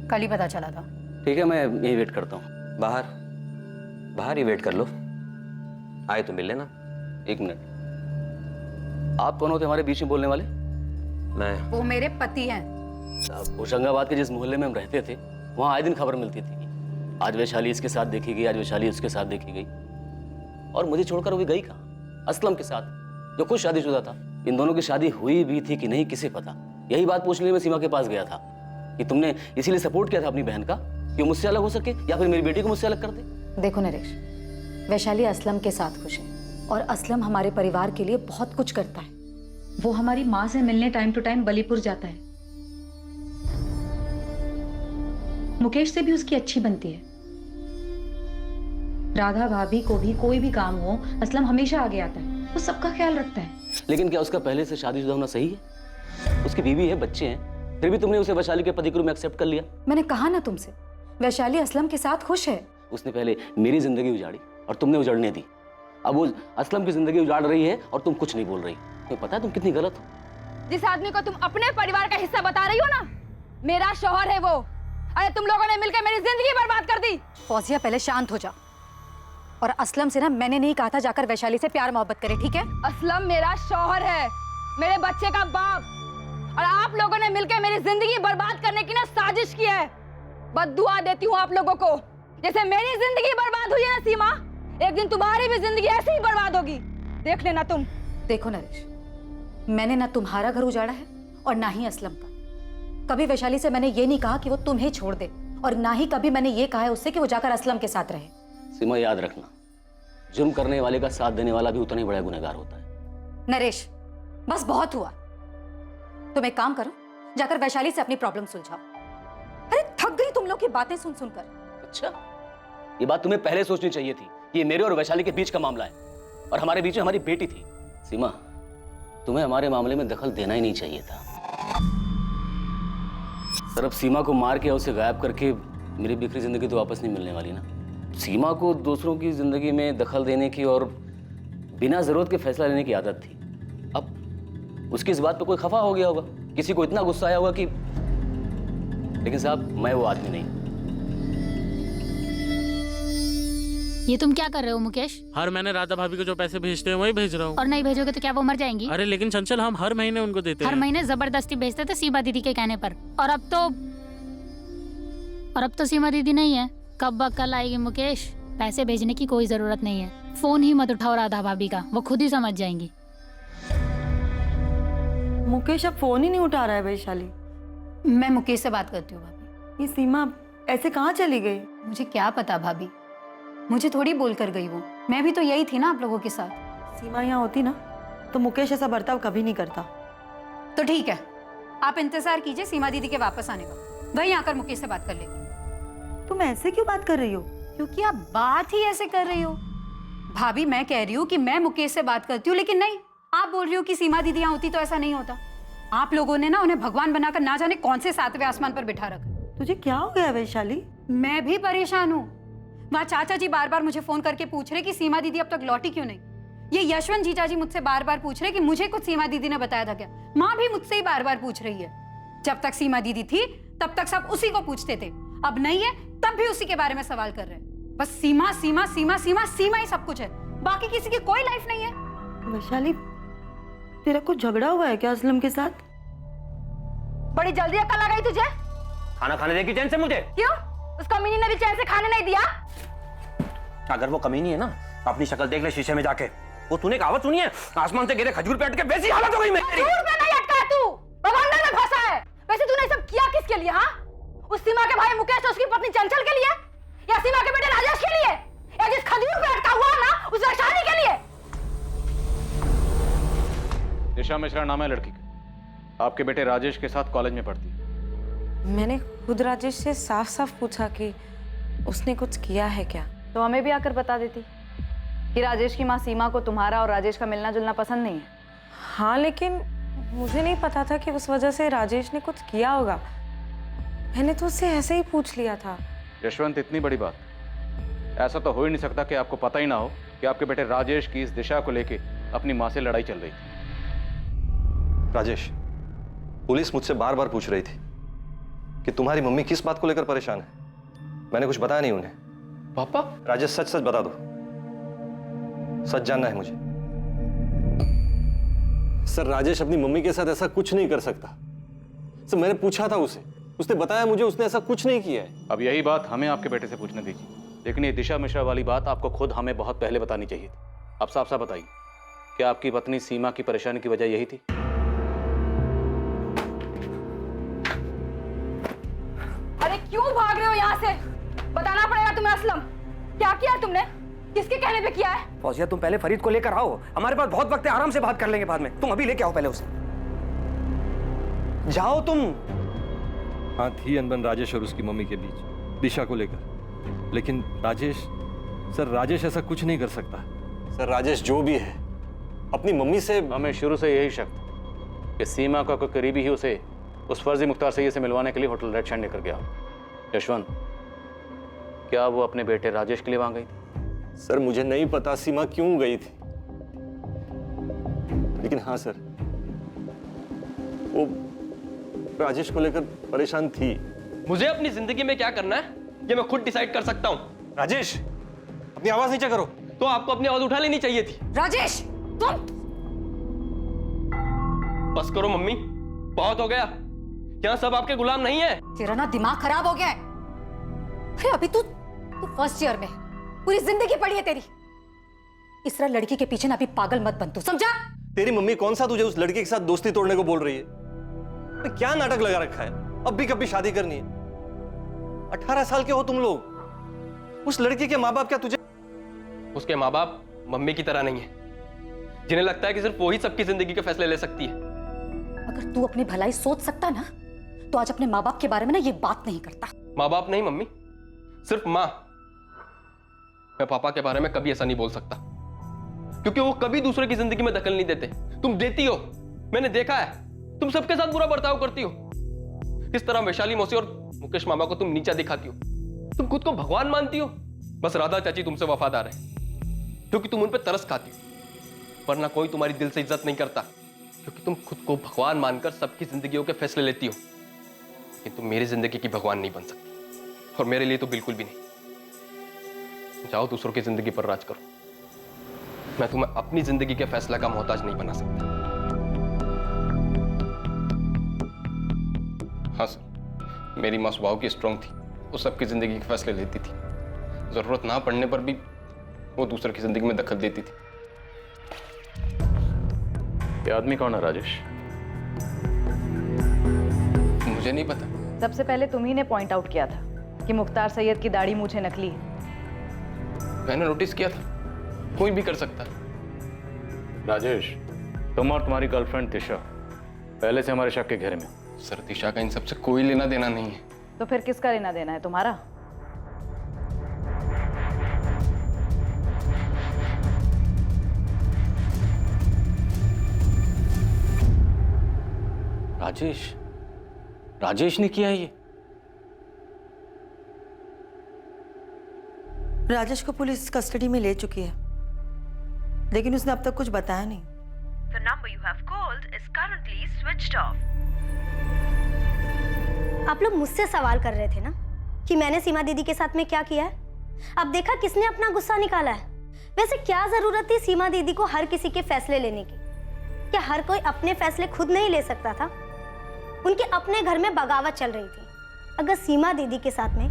कल ही पता चला था। ठीक है, मैं यही वेट करता हूँ। बाहर ही वेट कर लो, आए तो मिल लेना। 1 मिनट, आप कौन होते हमारे बीच में बोलने वाले? मैं। वो मेरे पति हैं। होशंगाबाद के जिस मोहल्ले में हम रहते थे वहाँ आए दिन खबर मिलती थी, आज वैशाली इसके साथ देखी गई, आज वैशाली उसके साथ देखी गई। और मुझे छोड़कर वो भी गई कहाँ? असलम के साथ, जो खुद शादीशुदा था। इन दोनों की शादी हुई भी थी कि नहीं किसे पता। यही बात पूछने के लिए मैं सीमा के पास गया था कि तुमने इसीलिए सपोर्ट किया था अपनी बहन का कि वो मुझसे अलग हो सके या फिर मेरी बेटी को मुझसे अलग कर दे। देखो नरेश, वैशाली असलम के साथ खुश है और असलम हमारे परिवार के लिए बहुत कुछ करता है। वो हमारी माँ से मिलने टाइम टू टाइम बलीपुर जाता है। मुकेश से भी उसकी अच्छी बनती है। राधा भाभी को भी कोई भी काम हो, असलम हमेशा आगे आता है, वो सबका ख्याल रखता है। लेकिन क्या उसका पहले से शादीशुदा होना सही है? उसकी बीवी है, बच्चे हैं, फिर भी तुमने उसे वैशाली के पति के रूप में एक्सेप्ट कर लिया। मैंने कहा ना तुमसे, वैशाली असलम के साथ खुश है। उसने पहले मेरी जिंदगी उजाड़ी और तुमने उजाड़ने दी। अब वो असलम की जिंदगी उजाड़ रही है और तुम कुछ नहीं बोल रही। तुम्हें पता है तुम कितनी गलत हो? जिस आदमी को तुम अपने परिवार का हिस्सा बता रही हो ना, मेरा शौहर है वो। अरे तुम लोगों ने मिलकर मेरी जिंदगी बर्बाद कर दी। फौजिया, पहले शांत हो जा। और असलम से ना मैंने नहीं कहा था जाकर वैशाली से प्यार मोहब्बत करे, ठीक है? असलम मेरा शौहर है, मेरे बच्चे का बाप, और आप लोगों ने मिलकर मेरी जिंदगी बर्बाद करने की ना साजिश की है। बद्दुआ देती हूँ आप लोगों को। जैसे मेरी जिंदगी बर्बाद हुई है ना सीमा, एक दिन तुम्हारी भी जिंदगी ऐसे ही बर्बाद होगी, देख लेना तुम। देखो नरेश, मैंने ना तुम्हारा घर उजाड़ा है और ना ही असलम का। कभी वैशाली से मैंने ये नहीं कहा कि वो तुम्हें छोड़ दे, और ना ही कभी मैंने ये कहा है उससे कि वो जाकर असलम के साथ रहे। सीमा, याद रखना, जुर्म करने वाले का साथ देने वाला भी उतना ही बड़ा गुनहगार होता है। नरेश, बस बहुत हुआ। तुम एक काम करो, जाकर वैशाली से अपनी प्रॉब्लम सुलझाओ। अरे थक गई तुम लोग की बातें सुन सुनकर। अच्छा, ये बात तुम्हें पहले सोचनी चाहिए थी कि ये मेरे और वैशाली के बीच का मामला है और हमारे बीच में हमारी बेटी थी। सीमा, तुम्हें हमारे मामले में दखल देना ही नहीं चाहिए था। सर, अब सीमा को मार के उसे गायब करके मेरी बिखरी जिंदगी तो वापस नहीं मिलने वाली ना। सीमा को दूसरों की जिंदगी में दखल देने की और बिना जरूरत के फैसला लेने की आदत थी। अब उसकी इस बात पे कोई खफा हो गया होगा, किसी को इतना गुस्सा आया होगा कि, लेकिन साहब मैं वो आदमी नहीं। ये तुम क्या कर रहे हो मुकेश? हर महीने राधा भाभी को जो पैसे भेजते हैं वही भेज रहा हूँ। और नहीं भेजोगे तो क्या वो मर जाएंगी? अरे लेकिन चंचल, हम हर महीने उनको देते हर हैं। महीने जबरदस्ती भेजते थे सीमा दीदी के कहने पर, और अब तो सीमा दीदी नहीं है। कब कल आएगी मुकेश? पैसे भेजने की कोई जरूरत नहीं है, फोन ही मत उठाओ राधा भाभी का, वो खुद ही समझ जाएंगी। मुकेश अब फोन ही नहीं उठा रहा है वैशाली। मैं मुकेश से बात करती हूँ भाभी। ये सीमा ऐसे कहाँ चली गई? मुझे क्या पता भाभी, मुझे थोड़ी बोल कर गई वो। मैं भी तो यही थी ना आप लोगों के साथ। सीमा यहाँ होती ना तो मुकेश ऐसा बर्ताव कभी नहीं करता। तो ठीक है, आप इंतजार कीजिए सीमा दीदी के वापस आने का, वहीं आकर मुकेश से बात कर लेंगे। तुम ऐसे क्यों बात कर रही हो? क्योंकि आप बात ही ऐसे कर रही हो। भाभी मैं कह रही हूँ कि मैं मुकेश से बात करती हूँ, लेकिन नहीं, आप बोल रही हो कि सीमा दीदी यहाँ होती तो ऐसा नहीं होता। आप लोगों ने ना उन्हें भगवान बनाकर ना जाने कौन से 7वें आसमान पर बिठा रखा। तुझे क्या हो गया वैशाली? मैं भी परेशान हूँ। वहाँ चाचा जी बार बार मुझे फोन करके पूछ रहे कि सीमा दीदी अब तक लौटी क्यों नहीं। ये यशवंत जीजा जी मुझसे बार बार पूछ रहे कि मुझे कुछ सीमा दीदी ने बताया था क्या। माँ भी मुझसे ही बार बार पूछ रही है। जब तक सीमा दीदी थी तब तक सब उसी को पूछते थे, अब नहीं है तब भी उसी के बारे में सवाल कर रहे हैं। बस सीमा सीमा सीमा सीमा सीमा ही सब कुछ है, बाकी किसी की कोई लाइफ नहीं है। वैशाली, तेरा कुछ झगड़ा हुआ है क्या असलम के साथ? बड़ी जल्दी अकल आ गई तुझे? खाना खाने देगी चैन से मुझे? क्यों? उस कमीनी ने भी चैन से खाने नहीं दिया? अगर वो कमीनी है ना, अपनी शक्ल देख ले शीशे में जाके। वो तूने कहावत सुनी है, आसमान से गिरे खजूर पे अटके वैसी हालत हो गई मेरी। खजूर पे नहीं अटका तू, बवंडर में फंसा है। वैसे तूने सब किया किसके लिए? हाँ, उस सीमा के भाई मुकेश और उसकी पत्नी चंचल के लिए, या सीमा के बेटे राजेश के लिए, या जिस खजूर पे अटका हुआ ना उस वैशाली के लिए? दिशा मिश्रा नाम है लड़की का, आपके बेटे राजेश के साथ कॉलेज में पढ़ती है। मैंने खुद राजेश से साफ साफ पूछा कि उसने कुछ किया है क्या। तो हमें भी आकर बता देती कि राजेश की माँ सीमा को तुम्हारा और राजेश का मिलना जुलना पसंद नहीं है। हाँ, लेकिन मुझे नहीं पता था कि उस वजह से राजेश ने कुछ किया होगा। मैंने तो उससे ऐसे ही पूछ लिया था। यशवंत, इतनी बड़ी बात, ऐसा तो हो ही नहीं सकता कि आपको पता ही ना हो कि आपके बेटे राजेश की इस दिशा को लेके अपनी माँ से लड़ाई चल रही थी। राजेश, पुलिस मुझसे बार बार पूछ रही थी कि तुम्हारी मम्मी किस बात को लेकर परेशान है। मैंने कुछ बताया नहीं उन्हें। पापा? राजेश, सच सच बता दो, सच जानना है मुझे। सर, राजेश अपनी मम्मी के साथ ऐसा कुछ नहीं कर सकता। सर, मैंने पूछा था उसे, उसने बताया मुझे उसने ऐसा कुछ नहीं किया है। अब यही बात हमें आपके बेटे से पूछने दीजिए, लेकिन ये दिशा मिश्रा वाली बात आपको खुद हमें बहुत पहले बतानी चाहिए थी। अब साफ साफ बताइए, क्या आपकी पत्नी सीमा की परेशानी की वजह यही थी? अरे क्यों भाग रहे हो यहाँ से? बताना पड़ेगा तुम्हें असलम, क्या किया तुमने? किसके कहने पे किया है? फौजिया, तुम पहले फरीद को लेकर आओ, हमारे पास बहुत वक्त है, आराम से बात कर लेंगे बाद में। तुम अभी लेके आओ पहले उसे, जाओ तुम। हाँ, थी अनबन राजेश और उसकी मम्मी के बीच दिशा को लेकर, लेकिन राजेश ऐसा कुछ नहीं कर सकता। सर, राजेश जो भी है अपनी मम्मी से, हमें शुरू से यही शक था कि सीमा का कोई करीबी ही उसे उस फर्जी मुख्तार सैयद से मिलवाने के लिए होटल रेड शाइन लेकर गया। यशवंत, क्या वो अपने बेटे राजेश के लिए वहां गई थी? सर, मुझे नहीं पता सीमा क्यों गई थी, लेकिन हाँ सर, वो राजेश को लेकर परेशान थी। मुझे अपनी जिंदगी में क्या करना है ये मैं खुद डिसाइड कर सकता हूँ। राजेश, अपनी आवाज नीचे करो। तो आपको अपनी आवाज उठा लेनी चाहिए थी। राजेश, तुम बस करो मम्मी, बहुत हो गया। यहाँ सब आपके गुलाम नहीं है। तेरा ना दिमाग खराब हो गया है। अरे अभी तू फर्स्ट ईयर में है, पूरी जिंदगी पड़ी है तेरी। इस तरह लड़की के पीछे ना अभी पागल मत बन तू, समझा? तेरी मम्मी कौन सा तुझे उस लड़के के साथ दोस्ती तोड़ने को बोल रही है? तो क्या नाटक लगा रखा है? अब भी कभी शादी करनी है? 18 साल के हो तुम लोग। उस लड़की के माँ बाप क्या तुझे? उसके माँ बाप मम्मी की तरह नहीं है, जिन्हें लगता है कि सिर्फ वो ही सबकी जिंदगी के फैसले ले सकती है। अगर तू अपनी भलाई सोच सकता ना तो आज अपने माँ बाप के बारे में ना ये बात नहीं करता। माँ बाप नहीं मम्मी, सिर्फ माँ। मैं पापा के बारे में कभी ऐसा नहीं बोल सकता, क्योंकि वो कभी दूसरे की जिंदगी में दखल नहीं देते। तुम देती हो, मैंने देखा है। तुम सबके साथ बुरा बर्ताव करती हो। किस तरह वैशाली मौसी और मुकेश मामा को तुम नीचा दिखाती हो। तुम खुद को भगवान मानती हो। बस राधा चाची तुमसे वफादार है क्योंकि तुम उन पर तरस खाती हो, वरना कोई तुम्हारी दिल से इज्जत नहीं करता, क्योंकि तुम खुद को भगवान मानकर सबकी जिंदगियों के फैसले लेती हो। लेकिन तुम मेरी जिंदगी की भगवान नहीं बन सकती, और मेरे लिए तो बिल्कुल भी नहीं। जाओ दूसरों की जिंदगी पर राज करो। मैं तुम्हें अपनी जिंदगी के फैसला का मोहताज नहीं बना सकता। हाँ सर, मेरी माँ स्वभाव की स्ट्रांग थी, वो सबकी जिंदगी के फैसले लेती थी। जरूरत ना पड़ने पर भी वो दूसरों की जिंदगी में दखल देती थी। ये आदमी कौन है राजेश? मुझे नहीं पता। सबसे पहले तुम्ही ने पॉइंट आउट किया था कि मुख्तार सैयद की दाढ़ी मुझे नकली है। मैंने नोटिस किया था, कोई भी कर सकता है। राजेश, तुम और तुम्हारी गर्लफ्रेंड दिशा पहले से हमारे शक के घेरे में। सर, दिशा का इन सबसे कोई लेना देना नहीं है। तो फिर किसका लेना देना है, तुम्हारा? राजेश ने किया ये? राजेश को पुलिस कस्टडी में ले चुकी है, लेकिन उसने अब तक कुछ बताया नहीं। The number you have called is currently switched off. आप लोग मुझसे सवाल कर रहे थे ना कि मैंने सीमा दीदी के साथ में क्या किया है। अब देखा किसने अपना गुस्सा निकाला है। वैसे क्या जरूरत थी सीमा दीदी को हर किसी के फैसले लेने की? क्या हर कोई अपने फैसले खुद नहीं ले सकता था? उनके अपने घर में बगावत चल रही थी। अगर सीमा दीदी के साथ में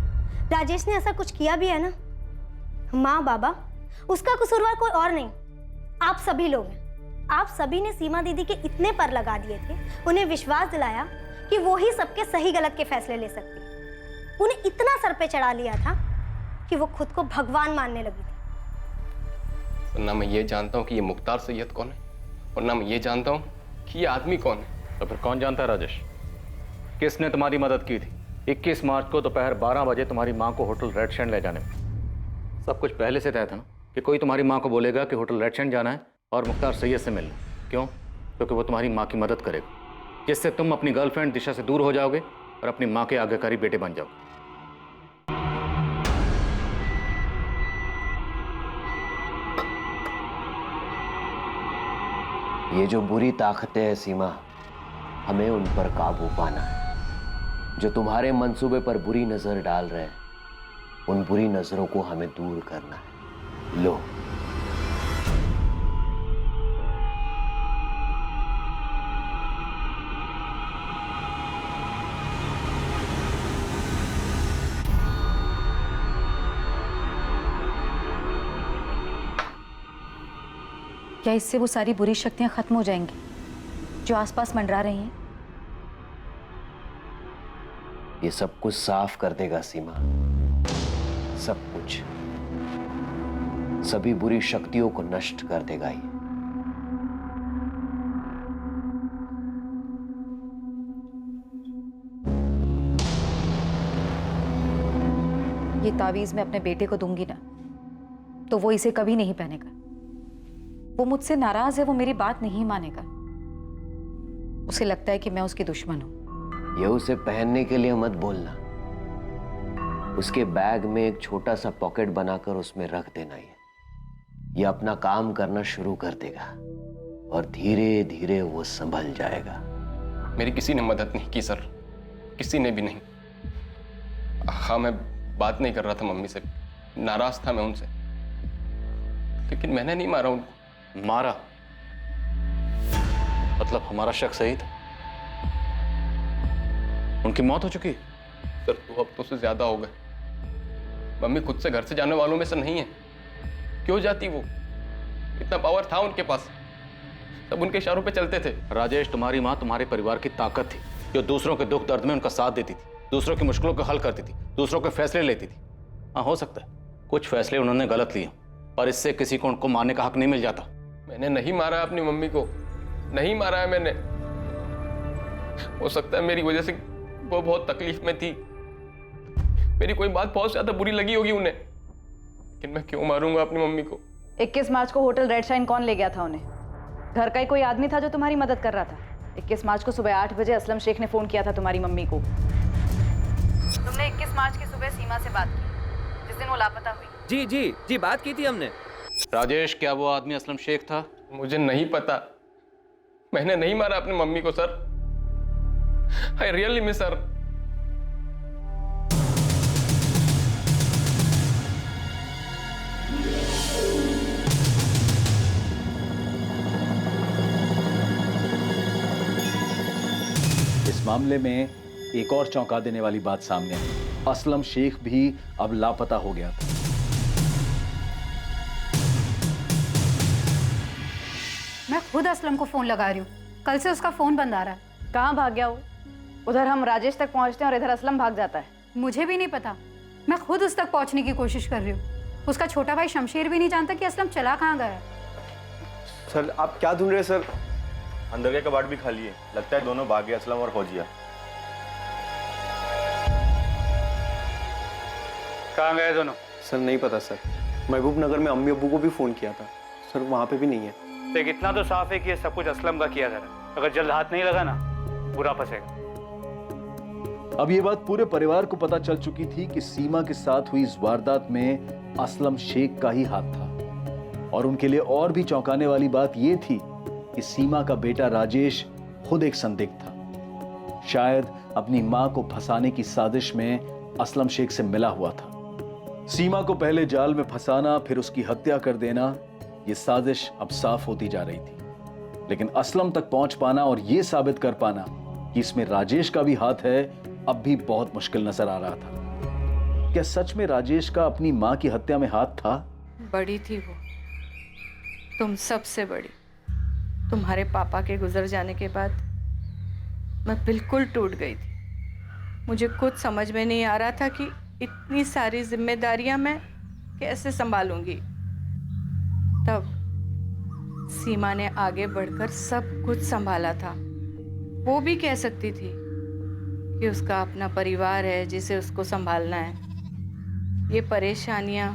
राजेश ने ऐसा कुछ किया भी है ना, माँ बाबा, उसका कसूरवार कोई और नहीं, आप सभी लोग हैं। आप सभी ने सीमा दीदी के इतने पर लगा दिए थे, उन्हें विश्वास दिलाया कि वो ही सबके सही गलत के फैसले ले सकती है। उन्हें इतना सर पे चढ़ा लिया था कि वो खुद को भगवान मानने लगी थी। ना मैं ये जानता हूँ कि ये मुख्तार सैयद कौन है, और ना मैं ये जानता हूँ कि ये आदमी कौन है। तो फिर कौन जानता है राजेश? किसने तुम्हारी मदद की थी 21 मार्च को दोपहर 12 बजे तुम्हारी माँ को होटल रेड सैंड ले जाने में? सब कुछ पहले से तय था ना कि कोई तुम्हारी माँ को बोलेगा कि होटल रेड सैंड जाना है और मुख्तार सैयद से मिलना। क्यों? क्योंकि वो तुम्हारी माँ की मदद करेगा, जिससे तुम अपनी गर्लफ्रेंड दिशा से दूर हो जाओगे और अपनी माँ के आज्ञाकारी बेटे बन जाओगे। ये जो बुरी ताकतें हैं सीमा, हमें उन पर काबू पाना है। जो तुम्हारे मंसूबे पर बुरी नजर डाल रहे हैं, उन बुरी नजरों को हमें दूर करना है। लो, क्या इससे वो सारी बुरी शक्तियां खत्म हो जाएंगी जो आसपास मंडरा रही हैं? ये सब कुछ साफ कर देगा सीमा, सब कुछ, सभी बुरी शक्तियों को नष्ट कर देगा ये तावीज मैं अपने बेटे को दूंगी ना, तो वो इसे कभी नहीं पहनेगा। वो मुझसे नाराज है, वो मेरी बात नहीं मानेगा। उसे लगता है कि मैं उसकी दुश्मन हूं। ये उसे पहनने के लिए मत बोलना, उसके बैग में एक छोटा सा पॉकेट बनाकर उसमें रख देना। ये अपना काम करना शुरू कर देगा और धीरे धीरे वो संभल जाएगा। मेरी किसी ने मदद नहीं की सर, किसी ने भी नहीं। हाँ, मैं बात नहीं कर रहा था मम्मी से, नाराज था मैं उनसे, लेकिन मैंने नहीं मारा उनको। मारा? मतलब हमारा शक सही था? उनकी मौत हो चुकी? सर 2 हफ्तों से ज्यादा हो गए। मम्मी खुद से घर से जाने वालों में से नहीं है। क्यों जाती वो? इतना पावर था उनके पास, सब उनके इशारों पे चलते थे। राजेश, तुम्हारी माँ तुम्हारे परिवार की ताकत थी, जो दूसरों के दुख दर्द में उनका साथ देती थी, दूसरों की मुश्किलों को हल करती थी, दूसरों के फैसले लेती थी। हाँ, हो सकता है कुछ फैसले उन्होंने गलत लिए, पर इससे किसी को उनको मारने का हक नहीं मिल जाता। मैंने नहीं मारा अपनी मम्मी को, नहीं मारा है मैंने। हो सकता है मेरी वजह से वो बहुत तकलीफ में थी, मेरी कोई बात बहुत ज्यादा बुरी लगी होगी उन्हें, लेकिन मैं क्यों मारूंगा अपनी मम्मी को? 21 मार्च को होटल रेड शाइन कौन ले गया था उन्हें? घर का ही कोई आदमी था जो तुम्हारी मदद कर रहा था। 21 मार्च को सुबह 8 बजे असलम शेख ने फोन किया था तुम्हारी मम्मी को। तुमने 21 मार्च की सुबह सीमा से बात की, जिस दिन वो लापता हुई। जी जी जी, बात की थी हमने। राजेश, क्या वो आदमी असलम शेख था? मुझे नहीं पता, मैंने नहीं मारा अपनी मम्मी को sir. I really miss sir. मामले में एक और चौंका देने वाली बात सामने आई। असलम शेख भी अब लापता हो गया था। मैं खुद असलम को फोन लगा रही हूँ, कल से उसका फोन बंद आ रहा है। कहाँ भाग गया वो? उधर हम राजेश तक पहुँचते हैं और इधर असलम भाग जाता है। मुझे भी नहीं पता, मैं खुद उस तक पहुँचने की कोशिश कर रही हूँ। उसका छोटा भाई शमशेर भी नहीं जानता कि असलम चला कहाँ गया है। सर आप क्या ढूंढ रहे हैं सर? अंदर के कबाड़ भी खाली है, लगता है दोनों भाग गए, असलम और फौजिया। कहाँ गए दोनों? सर नहीं पता सर, महबूब नगर में अम्मी अब्बू को भी फोन किया था सर, वहाँ पे भी नहीं है। देख इतना तो साफ है कि ये सब कुछ असलम का किया जा रहा है। अगर जल्द हाथ नहीं लगा ना, बुरा फंसेगा। अब ये बात पूरे परिवार को पता चल चुकी थी कि सीमा के साथ हुई इस वारदात में असलम शेख का ही हाथ था। और उनके लिए और भी चौंकाने वाली बात यह थी कि सीमा का बेटा राजेश खुद एक संदिग्ध था। शायद अपनी मां को फंसाने की साजिश में असलम शेख से मिला हुआ था। सीमा को पहले जाल में फंसाना, फिर उसकी हत्या कर देना, यह साजिश अब साफ होती जा रही थी। लेकिन असलम तक पहुंच पाना और यह साबित कर पाना कि इसमें राजेश का भी हाथ है, अब भी बहुत मुश्किल नजर आ रहा था। क्या सच में राजेश का अपनी मां की हत्या में हाथ था? बड़ी थी वो, तुम सबसे बड़ी। तुम्हारे पापा के गुजर जाने के बाद मैं बिल्कुल टूट गई थी। मुझे खुद समझ में नहीं आ रहा था कि इतनी सारी जिम्मेदारियां मैं कैसे संभालूंगी। तब सीमा ने आगे बढ़कर सब कुछ संभाला था। वो भी कह सकती थी कि उसका अपना परिवार है जिसे उसको संभालना है। ये परेशानियां,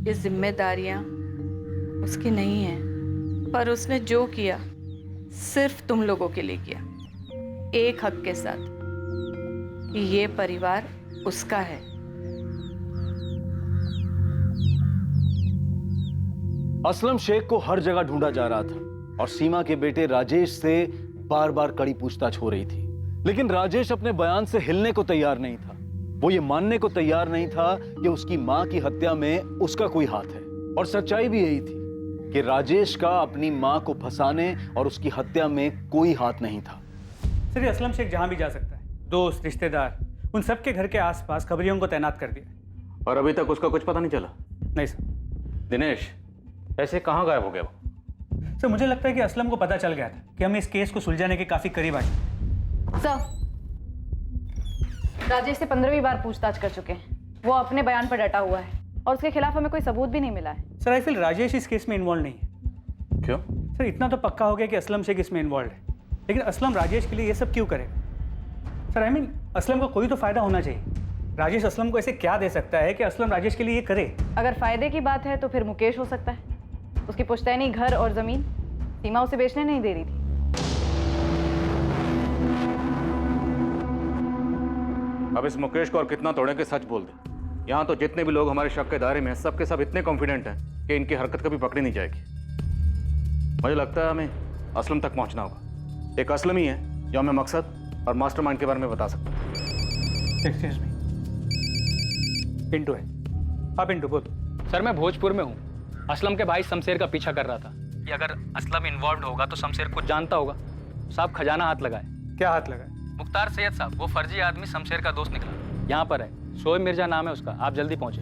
ये जिम्मेदारियां उसकी नहीं है, पर उसने जो किया सिर्फ तुम लोगों के लिए किया, एक हक के साथ कि ये परिवार उसका है। असलम शेख को हर जगह ढूंढा जा रहा था और सीमा के बेटे राजेश से बार बार कड़ी पूछताछ हो रही थी। लेकिन राजेश अपने बयान से हिलने को तैयार नहीं था। वो ये मानने को तैयार नहीं था कि उसकी मां की हत्या में उसका कोई हाथ है। और सच्चाई भी यही थी कि राजेश का अपनी मां को फंसाने और उसकी हत्या में कोई हाथ नहीं था। सर ये असलम शेख जहां भी जा सकता है, दोस्त, रिश्तेदार, उन सबके घर के आसपास खबरियों को तैनात कर दिया। और अभी तक उसका कुछ पता नहीं चला? नहीं सर। दिनेश, ऐसे कहाँ गायब हो गया वो? सर मुझे लगता है कि असलम को पता चल गया था कि हम इस केस को सुलझाने के काफी करीब आए। सर, राजेश से 15वीं बार पूछताछ कर चुके हैं। वो अपने बयान पर डटा हुआ है और उसके खिलाफ हमें कोई सबूत भी नहीं मिला है। सर आई फील राजेश इस केस में इन्वॉल्व नहीं है। क्यों? सर इतना तो पक्का हो गया कि असलम शेख इसमें इन्वॉल्व है, लेकिन असलम राजेश के लिए ये सब क्यों करेगा? सर आई मीन असलम को कोई तो फायदा होना चाहिए। राजेश असलम को ऐसे क्या दे सकता है कि असलम राजेश के लिए ये करे? अगर फायदे की बात है तो फिर मुकेश हो सकता है। उसकी पुश्तैनी घर और जमीन सीमा उसे बेचने नहीं दे रही थी। अब इस मुकेश को और कितना तोड़े के सच बोल दे। यहाँ तो जितने भी लोग हमारे शक के दायरे में हैं, सब के सब इतने कॉन्फिडेंट हैं कि इनकी हरकत कभी पकड़ी नहीं जाएगी। मुझे लगता है हमें असलम तक पहुंचना होगा। एक असलम ही है जो हमें मकसद और मास्टरमाइंड के बारे में बता सकता है। एक्सक्यूज मी, पिंटू है। हाँ पिंटू बोल। सर मैं भोजपुर में हूँ। असलम के भाई शमशेर का पीछा कर रहा था कि अगर असलम इन्वॉल्व होगा तो शमशेर कुछ जानता होगा। साहब खजाना हाथ लगाए। क्या हाथ लगाए? मुख्तार सैयद साहब, वो फर्जी आदमी शमशेर का दोस्त निकला। यहाँ पर है, शोएब मिर्जा नाम है उसका। आप जल्दी पहुंचे।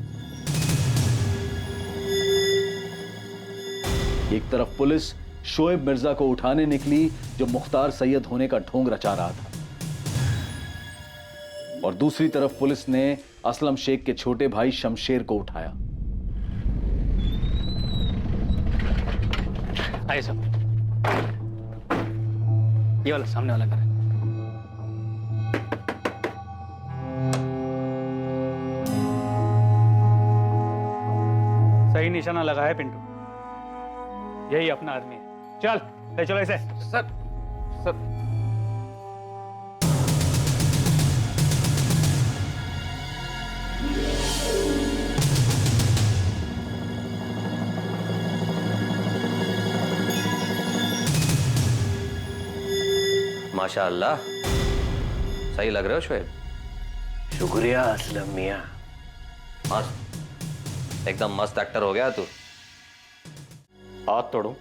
एक तरफ पुलिस शोएब मिर्जा को उठाने निकली जो मुख्तार सैयद होने का ढोंग रचा रहा था, और दूसरी तरफ पुलिस ने असलम शेख के छोटे भाई शमशेर को उठाया। आइए सब, ये वाला सामने वाला घर है। सही निशाना लगा है पिंटू, यही अपना आदमी है। चल ले चलो इसे। सर सर माशाअल्लाह, सही लग रहे हो शोएब। शुक्रिया असलम मियां। मस्त, एकदम मस्त एक्टर हो गया तू। हाथ तोड़ो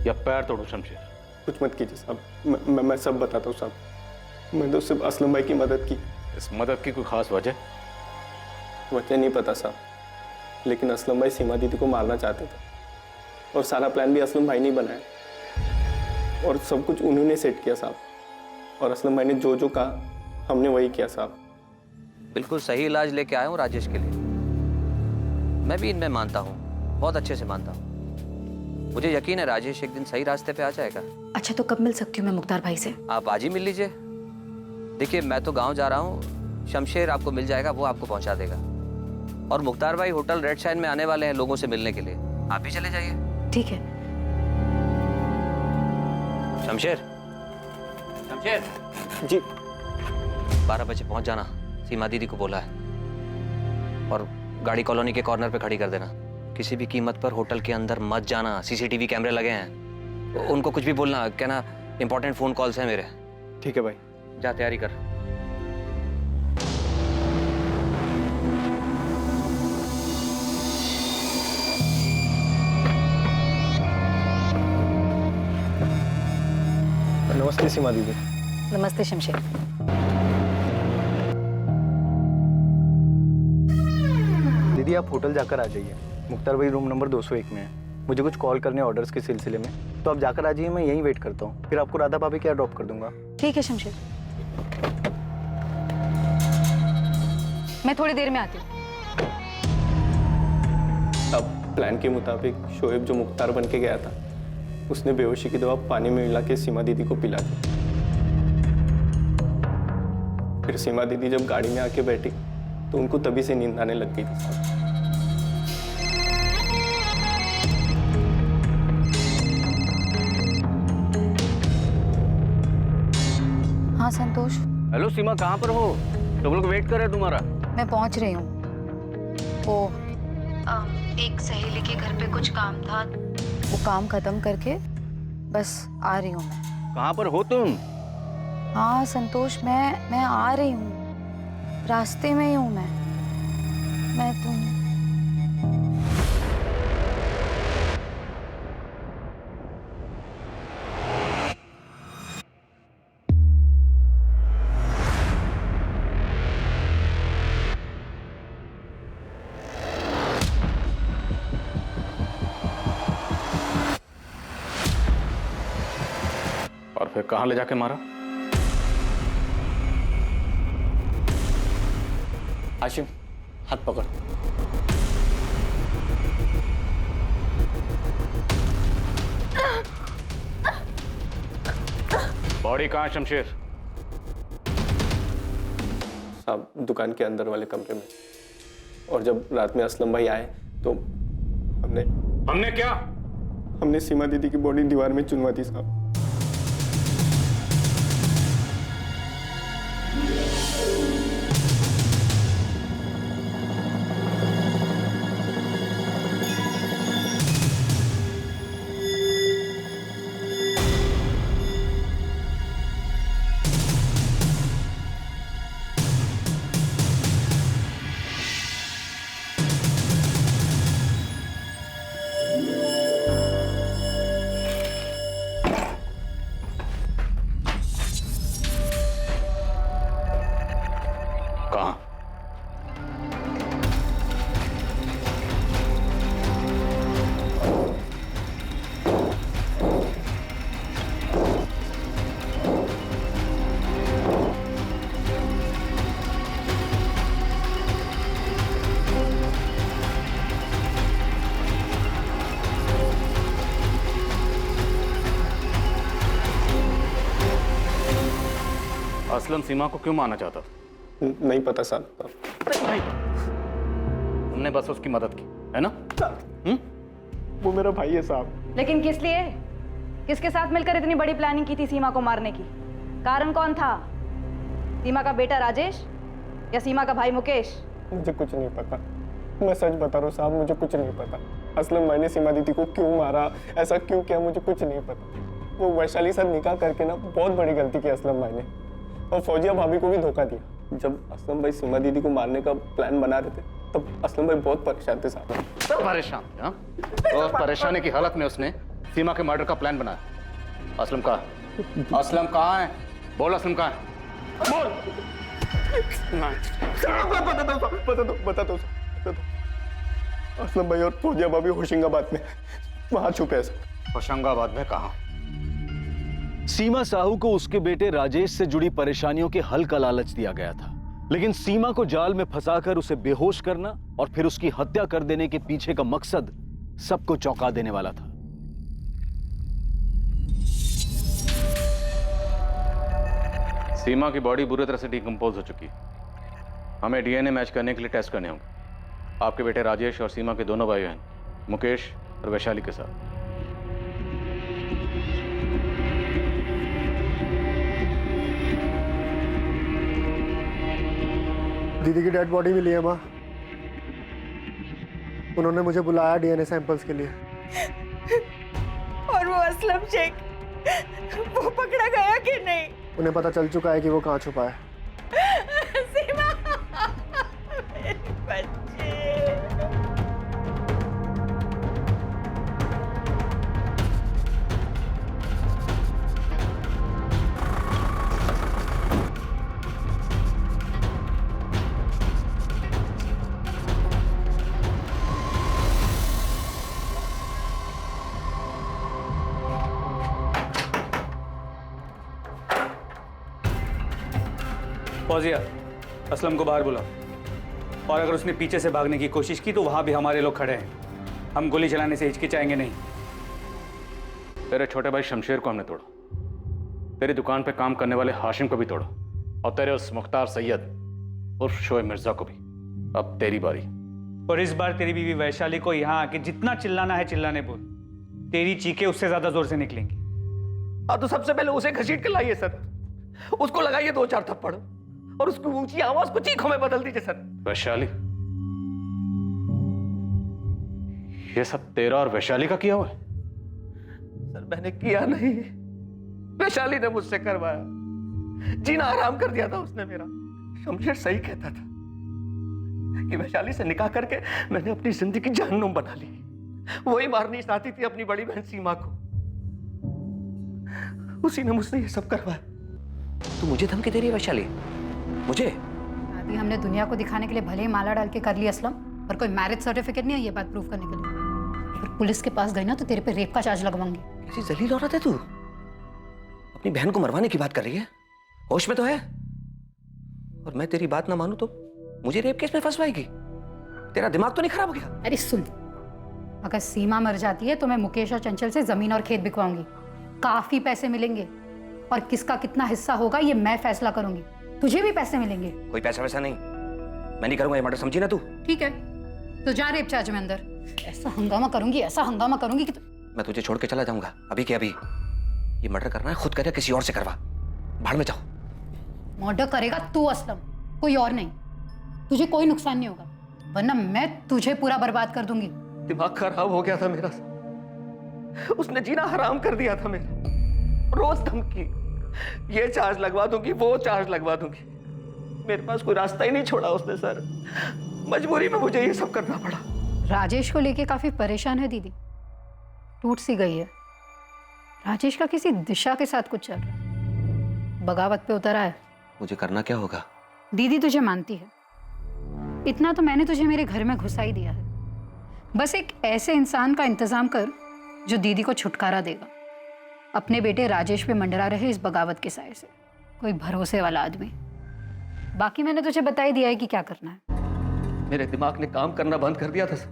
या पैर तोड़ो शमशेर? कुछ मत कीजिए साहब, मैं सब बताता हूँ साहब। मैं तो सिर्फ असलम भाई की मदद की। इस मदद की कोई खास वजह? वजह नहीं पता साहब, लेकिन असलम भाई सीमा दीदी को मारना चाहते थे और सारा प्लान भी असलम भाई ने बनाया और सब कुछ उन्होंने सेट किया साहब। और असलम भाई ने जो जो कहा हमने वही किया साहब। बिल्कुल सही इलाज लेके आया हूँ राजेश के लिए। मैं भी इनमें मानता हूँ, बहुत अच्छे से मानता हूँ। मुझे यकीन है राजेश एक दिन सही रास्ते पे आ जाएगा। अच्छा तो कब मिल सकती हूँ मैं मुख्तार भाई से? आप आज ही मिल लीजिए। देखिए मैं तो गांव जा रहा हूँ, शमशेर आपको मिल जाएगा, वो आपको पहुंचा देगा। और मुख्तार भाई होटल रेड शाइन में आने वाले हैं लोगों से मिलने के लिए, आप भी चले जाइए। ठीक है। शमशेर, शमशेर जी 12 बजे पहुंच जाना, सीमा दीदी को बोला है। और गाड़ी कॉलोनी के कॉर्नर पे खड़ी कर देना। किसी भी कीमत पर होटल के अंदर मत जाना, सीसीटीवी कैमरे लगे हैं। उनको कुछ भी बोलना, कहना इंपॉर्टेंट फोन कॉल्स हैं मेरे। ठीक है भाई। जा तैयारी कर। नमस्ते सीमा दीदी। नमस्ते शमशेर। दीदी आप होटल जाकर आ जाइए, मुख्तार भाई रूम नंबर 201 में है। मुझे कुछ कॉल करने ऑर्डर्स के सिलसिले में, तो आप जाकर आ जाइए, मैं यहीं वेट करता हूँ। फिर आपको राधा भाभी क्या ड्रॉप कर दूंगा। ठीक है शमशेर, मैं थोड़ी देर में आती हूँ। अब प्लान के मुताबिक शोएब जो मुख्तार बन के गया था, उसने बेहोशी की दवा पानी में मिला के सीमा दीदी को पिला दी। फिर सीमा दीदी जब गाड़ी में आके बैठी तो उनको तभी से नींद आने लग गई थी साहब। हाँ संतोष। हेलो सीमा, कहाँ पर हो? सब लोग वेट कर रहे हैं तुम्हारा। मैं पहुंच रही हूँ। वो एक सहेली के घर पे कुछ काम था, वो काम खत्म करके बस आ रही हूँ मैं। कहाँ पर हो तुम? हाँ संतोष, मैं आ रही हूँ, रास्ते में ही हूँ मैं तुम और फिर कहाँ ले जाके मारा? आशिम, हाथ पकड़। बॉडी कहाँ है शमशेर? साहब दुकान के अंदर वाले कमरे में। और जब रात में असलम भाई आए तो हमने क्या? हमने सीमा दीदी की बॉडी दीवार में चुनवा दी साहब। कहाँ? असलम सीमा को क्यों मारना चाहता था? नहीं पता साहब। तुमने बस उसकी मदद की है ना? वो मेरा भाई है साहब। लेकिन किस लिए? किसके साथ मिलकर इतनी बड़ी प्लानिंग की थी सीमा को मारने की? कारण कौन था? सीमा का बेटा राजेश या सीमा का भाई मुकेश? मुझे कुछ नहीं पता, मैं सच बता रहा हूँ साहब, मुझे कुछ नहीं पता। असलम मैंने सीमा दीदी को क्यों मारा, ऐसा क्यों किया, मुझे कुछ नहीं पता। वो वैशाली साथ निकाह करके ना बहुत बड़ी गलती की असलम भाई ने, और फौजिया भाभी को भी धोखा दिया। जब असलम भाई सीमा दीदी को मारने का प्लान बना रहे थे तब असलम भाई बहुत परेशान थे साहब। सब परेशान थे? हाँ? और परेशानी की हालत में उसने सीमा के मर्डर का प्लान बनाया। असलम कहाँ है? असलम कहाँ है? बोल असलम कहाँ है? बता दो। असलम भाई और फौजिया भाभी होशंगाबाद में वहां छुपे हैं सर। होशंगाबाद में कहाँ? सीमा साहू को उसके बेटे राजेश से जुड़ी परेशानियों के हल का लालच दिया गया था, लेकिन सीमा को जाल में फंसाकर उसे बेहोश करना और फिर उसकी हत्या कर देने के पीछे का मकसद सबको चौंका देने वाला था। सीमा की बॉडी बुरी तरह से डिकम्पोज हो चुकी है। हमें डीएनए मैच करने के लिए टेस्ट करने होंगे आपके बेटे राजेश और सीमा के दोनों भाई बहन मुकेश और वैशाली के साथ। दीदी की डेड बॉडी मिली है माँ। उन्होंने मुझे बुलाया डीएनए सैंपल्स के लिए। और वो असलम शेख, वो पकड़ा गया कि नहीं? उन्हें पता चल चुका है कि वो कहाँ छुपा है। सीमा, मेरे बच्चे। फौजिया, असलम को बाहर बुलाओ। और अगर उसने पीछे से भागने की कोशिश की तो वहां भी हमारे लोग खड़े हैं। हम गोली चलाने से हिचकिचाएंगे नहीं। तेरे छोटे भाई शमशेर को हमने तोड़ा, तेरी दुकान पे काम करने वाले हाशिम को भी तोड़ा, और तेरे उस मुख्तार सैयद उर्फ शोएब मिर्जा को भी। अब तेरी बारी। और इस बार तेरी बीवी वैशाली को यहाँ आके जितना चिल्लाना है चिल्लाने बोल। तेरी चीखें उससे ज्यादा जोर से निकलेंगी। हाँ तो सबसे पहले उसे घसीट के लाइए सर, उसको लगाइए 2-4 थप्पड़ और उसकी ऊंची आवाज को चीखों में बदल दीजिए सर। वैशाली, ये सब तेरा और वैशाली का किया हुआ है? सर मैंने किया नहीं, वैशाली ने मुझसे करवाया। जीना आराम कर दिया था उसने मेरा। शमशेर सही कहता था कि वैशाली से निकाह करके मैंने अपनी जिंदगी जहन्नुम बना ली। वही मारनी चाहती थी अपनी बड़ी बहन सीमा को, उसी ने मुझसे ये सब करवाया। तू मुझे धमकी दे रही है वैशाली? मुझे? अभी हमने दुनिया को दिखाने के लिए भले ही माला डाल के कर लिया असलम, पर कोई मैरिज सर्टिफिकेट नहीं है ये बात प्रूव करने के लिए। अगर पुलिस के पास गई ना तो तेरे पे रेप का चार्ज लगवाऊंगी। कैसी जलील औरत है तू, अपनी बहन को मरवाने की बात कर रही है? होश में तो है? और मैं तेरी बात ना मानूं तो मुझे रेप केस में फंसवाएगी? तेरा दिमाग तो नहीं खराब हो गया? अरे सुन, अगर सीमा मर जाती है तो मैं मुकेश और चंचल से जमीन और खेत बिकवाऊंगी। काफी पैसे मिलेंगे और किसका कितना हिस्सा होगा ये मैं फैसला करूंगी। तुझे भी पैसे मिलेंगे। कोई पैसा वैसा नहीं, मैं नहीं करूंगा ये मर्डर, समझी ना तू? ठीक है तो जा रेप चार्ज में अंदर। ऐसा हंगामा करूंगी, ऐसा हंगामा करूंगी कि मैं तुझे छोड़ के चला जाऊंगा अभी के अभी। ये मर्डर करना है खुद करे, किसी और से करवा, भाड़ में जाओ। मर्डर करेगा तू असलम, कोई और नहीं। तुझे कोई नुकसान नहीं होगा, वरना मैं तुझे पूरा बर्बाद कर दूंगी। दिमाग खराब हो गया था मेरा, उसने जीना हराम कर दिया था मेरा। रोज धमकी, ये चार्ज लगवा दूंगी, वो चार्ज लगवा दूंगी। मेरे पास कोई रास्ता ही नहीं छोड़ा उसने सर, मजबूरी में मुझे ये सब करना पड़ा। राजेश को लेके काफी परेशान है दीदी, टूट सी गई है। राजेश का किसी दिशा के साथ कुछ चल रहा है, बगावत पे उतरा है। मुझे करना क्या होगा? दीदी तुझे मानती है, इतना तो मैंने तुझे मेरे घर में घुसा ही दिया है। बस एक ऐसे इंसान का इंतजाम कर जो दीदी को छुटकारा देगा। अपने बेटे राजेश पे मंडरा रहे इस बगावत के साए से, कोई भरोसे वाला आदमी। बाकी मैंने तुझे बता ही दिया है कि क्या करना है। मेरे दिमाग ने काम करना बंद कर दिया था सर।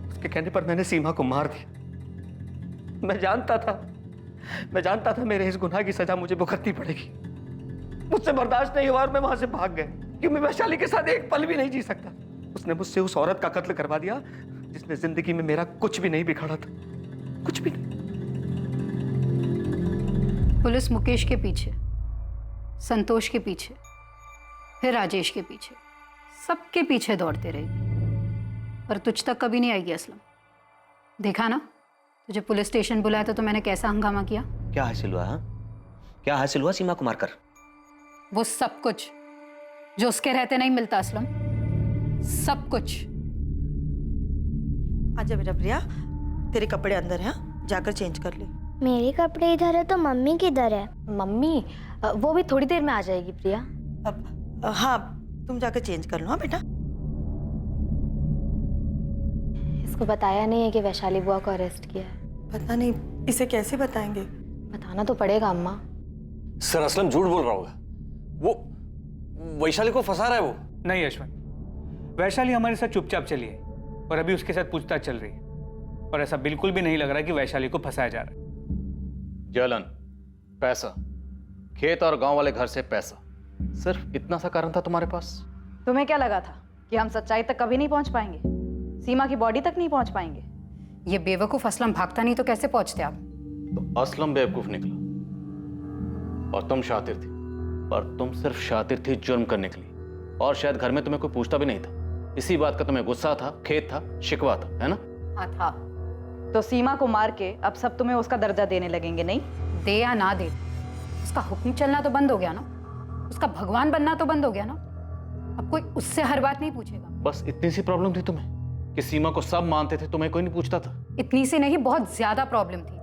उसके कहने पर मैंने सीमा को मार दिया। मैं जानता था मेरे इस गुनाह की सजा मुझे भुगतनी पड़ेगी। मुझसे बर्दाश्त नहीं हुआ और मैं वहां से भाग गया, क्योंकि मैं वैशाली के साथ एक पल भी नहीं जी सकता। उसने मुझसे उस औरत का कत्ल करवा दिया जिसने जिंदगी में मेरा कुछ भी नहीं बिगाड़ा था, कुछ भी नहीं। पुलिस मुकेश के पीछे, संतोष के पीछे, फिर राजेश के पीछे, सबके पीछे दौड़ते रहेगी, पर तुझ तक कभी नहीं आएगी असलम। देखा ना, तुझे पुलिस स्टेशन बुलाया था तो मैंने कैसा हंगामा किया। क्या हासिल हुआ? क्या हासिल हुआ सीमा को मारकर? वो सब कुछ जो उसके रहते नहीं मिलता असलम, सब कुछ। आजा बेटा प्रिया, तेरे कपड़े अंदर हैं, जाकर चेंज कर ले। मेरे कपड़े इधर है तो मम्मी किधर है? मम्मी वो भी थोड़ी देर में आ जाएगी प्रिया। हाँ, तुम जाकर चेंज कर लो। हाँ बेटा। इसको बताया नहीं है कि वैशाली बुआ को अरेस्ट किया है। पता नहीं, इसे कैसे बताएंगे? बताना तो पड़ेगा अम्मा। सर असलम झूठ बोल रहा होगा, वो वैशाली को फंसा रहा है। वो नहीं यशवंत, वैशाली हमारे साथ चुपचाप चली है और अभी उसके साथ पूछताछ चल रही है, और ऐसा बिल्कुल भी नहीं लग रहा कि वैशाली को फंसाया जा रहा है। जलन, पैसा, खेत और गांव वाले घर से पैसा, सिर्फ इतना सा कारण था तुम्हारे पास? तुम्हें क्या लगा था कि हम सच्चाई तक कभी नहीं पहुंच पाएंगे, सीमा की बॉडी तक नहीं पहुंच पाएंगे? ये बेवकूफ असलम भागता नहीं तो कैसे पहुंचते आप? तो असलम बेवकूफ निकला और तुम शातिर थी, पर तुम सिर्फ शातिर थी जुर्म करने के लिए, और शायद घर में तुम्हें कोई पूछता भी नहीं था। इसी बात का तुम्हें गुस्सा था, खेद था, शिकवा था, है ना? हाँ था। तो सीमा को मार के अब सब तुम्हें उसका दर्जा देने लगेंगे, नहीं? दे या ना दे, उसका हुक्म चलना तो बंद हो गया ना, उसका भगवान बनना तो बंद हो गया ना। अब कोई उससे हर बात नहीं पूछेगा। बस इतनी सी प्रॉब्लम थी तुम्हें कि सीमा को सब मानते थे, तुम्हें कोई नहीं पूछता था? इतनी सी नहीं, बहुत ज्यादा प्रॉब्लम थी।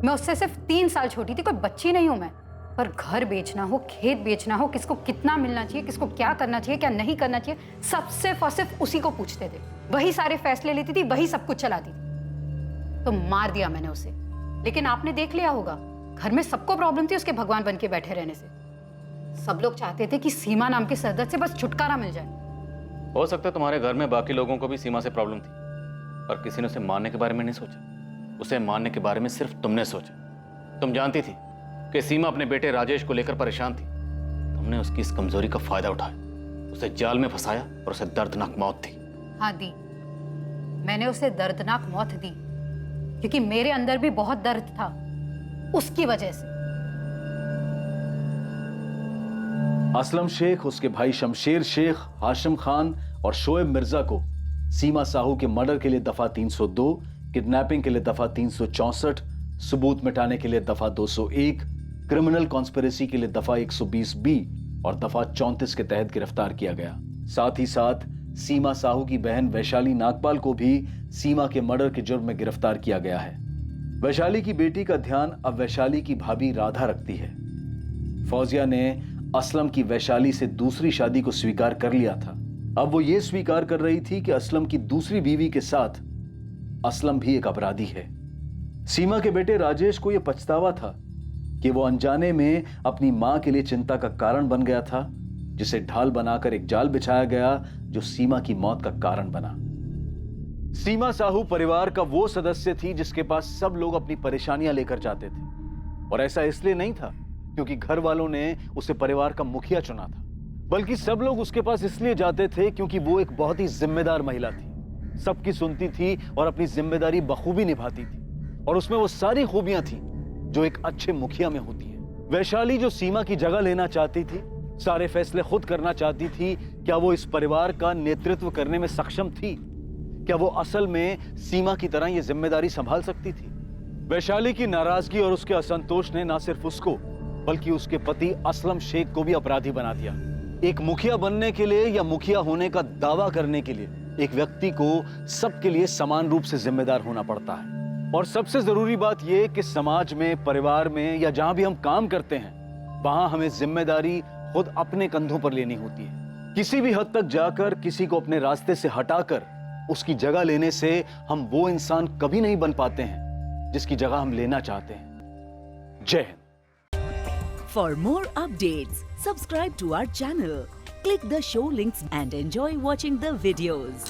मैं उससे सिर्फ 3 साल छोटी थी, कोई बच्ची नहीं हूं मैं। पर घर बेचना हो, खेत बेचना हो, किसको कितना मिलना चाहिए, किसको क्या करना चाहिए, क्या नहीं करना चाहिए, सब सिर्फ और सिर्फ उसी को पूछते थे। वही सारे फैसले लेती थी, वही सब कुछ चलाती थी। तो मार दिया मैंने उसे। लेकिन आपने देख लिया होगा, घर में सबको प्रॉब्लम थी उसके भगवान बन के बैठे रहने से। सब लोग चाहते थे कि सीमा नाम के सरदर्द से बस छुटकारा मिल जाए। हो सकता है तुम्हारे घर में बाकी लोगों को भी सीमा से प्रॉब्लम थी, पर किसी ने उसे मारने के बारे में नहीं सोचा। उसे मारने के बारे में सिर्फ तुमने सोचा। तुम जानती थी कि सीमा अपने बेटे राजेश को लेकर परेशान थी। तुमने उसकी इस कमजोरी का फायदा उठाया, उसे जाल में फंसाया और उसे दर्दनाक मौत दी। हाँ दी, मैंने उसे दर्दनाक मौत दी, क्योंकि मेरे अंदर भी बहुत दर्द था उसकी वजह से। असलम शेख, उसके भाई शमशेर शेख, हाशिम खान और शोएब मिर्जा को सीमा साहू के मर्डर के लिए दफा 302, किडनैपिंग के लिए दफा 364, सबूत मिटाने के लिए दफा 201, क्रिमिनल कॉन्स्पिरेसी के लिए दफा 120B और दफा 34 के तहत गिरफ्तार किया गया। साथ ही साथ सीमा साहू की बहन वैशाली नागपाल को भी सीमा के मर्डर के जुर्म में गिरफ्तार किया गया है। वैशाली की बेटी का ध्यान अब वैशाली की भाभी राधा रखती है। फौजिया ने असलम की वैशाली से दूसरी शादी को स्वीकार कर लिया था। अब वो ये स्वीकार कर रही थी कि असलम की दूसरी बीवी के साथ असलम भी एक अपराधी है। सीमा के बेटे राजेश को यह पछतावा था कि वो अनजाने में अपनी मां के लिए चिंता का कारण बन गया था, जिसे ढाल बनाकर एक जाल बिछाया गया जो सीमा की मौत का कारण बना। सीमा साहू परिवार का वो सदस्य थी जिसके पास सब लोग अपनी परेशानियां लेकर जाते थे, और ऐसा इसलिए नहीं था क्योंकि घर वालों ने उसे परिवार का मुखिया चुना था, बल्कि सब लोग उसके पास इसलिए जाते थे क्योंकि वो एक बहुत ही जिम्मेदार महिला थी, सबकी सुनती थी और अपनी जिम्मेदारी बखूबी निभाती थी, और उसमें वो सारी खूबियां थी जो एक अच्छे मुखिया में होती है। वैशाली जो सीमा की जगह लेना चाहती थी, सारे फैसले खुद करना चाहती थी, क्या वो इस परिवार का नेतृत्व करने में सक्षम थी? क्या वो असल में सीमा की तरह ये जिम्मेदारी संभाल सकती थी? वैशाली की नाराजगी और उसके असंतोष ने न सिर्फ उसको बल्कि उसके पति असलम शेख को भी अपराधी बना दिया। एक मुखिया बनने के लिए या मुखिया होने का दावा करने के लिए एक व्यक्ति को सबके लिए समान रूप से जिम्मेदार होना पड़ता है। और सबसे जरूरी बात यह कि समाज में, परिवार में या जहां भी हम काम करते हैं, वहां हमें जिम्मेदारी खुद अपने कंधों पर लेनी होती है। किसी भी हद तक जाकर किसी को अपने रास्ते से हटाकर उसकी जगह लेने से हम वो इंसान कभी नहीं बन पाते हैं जिसकी जगह हम लेना चाहते हैं। जय Hind. For more updates, subscribe to our channel, click the show links and enjoy watching the videos.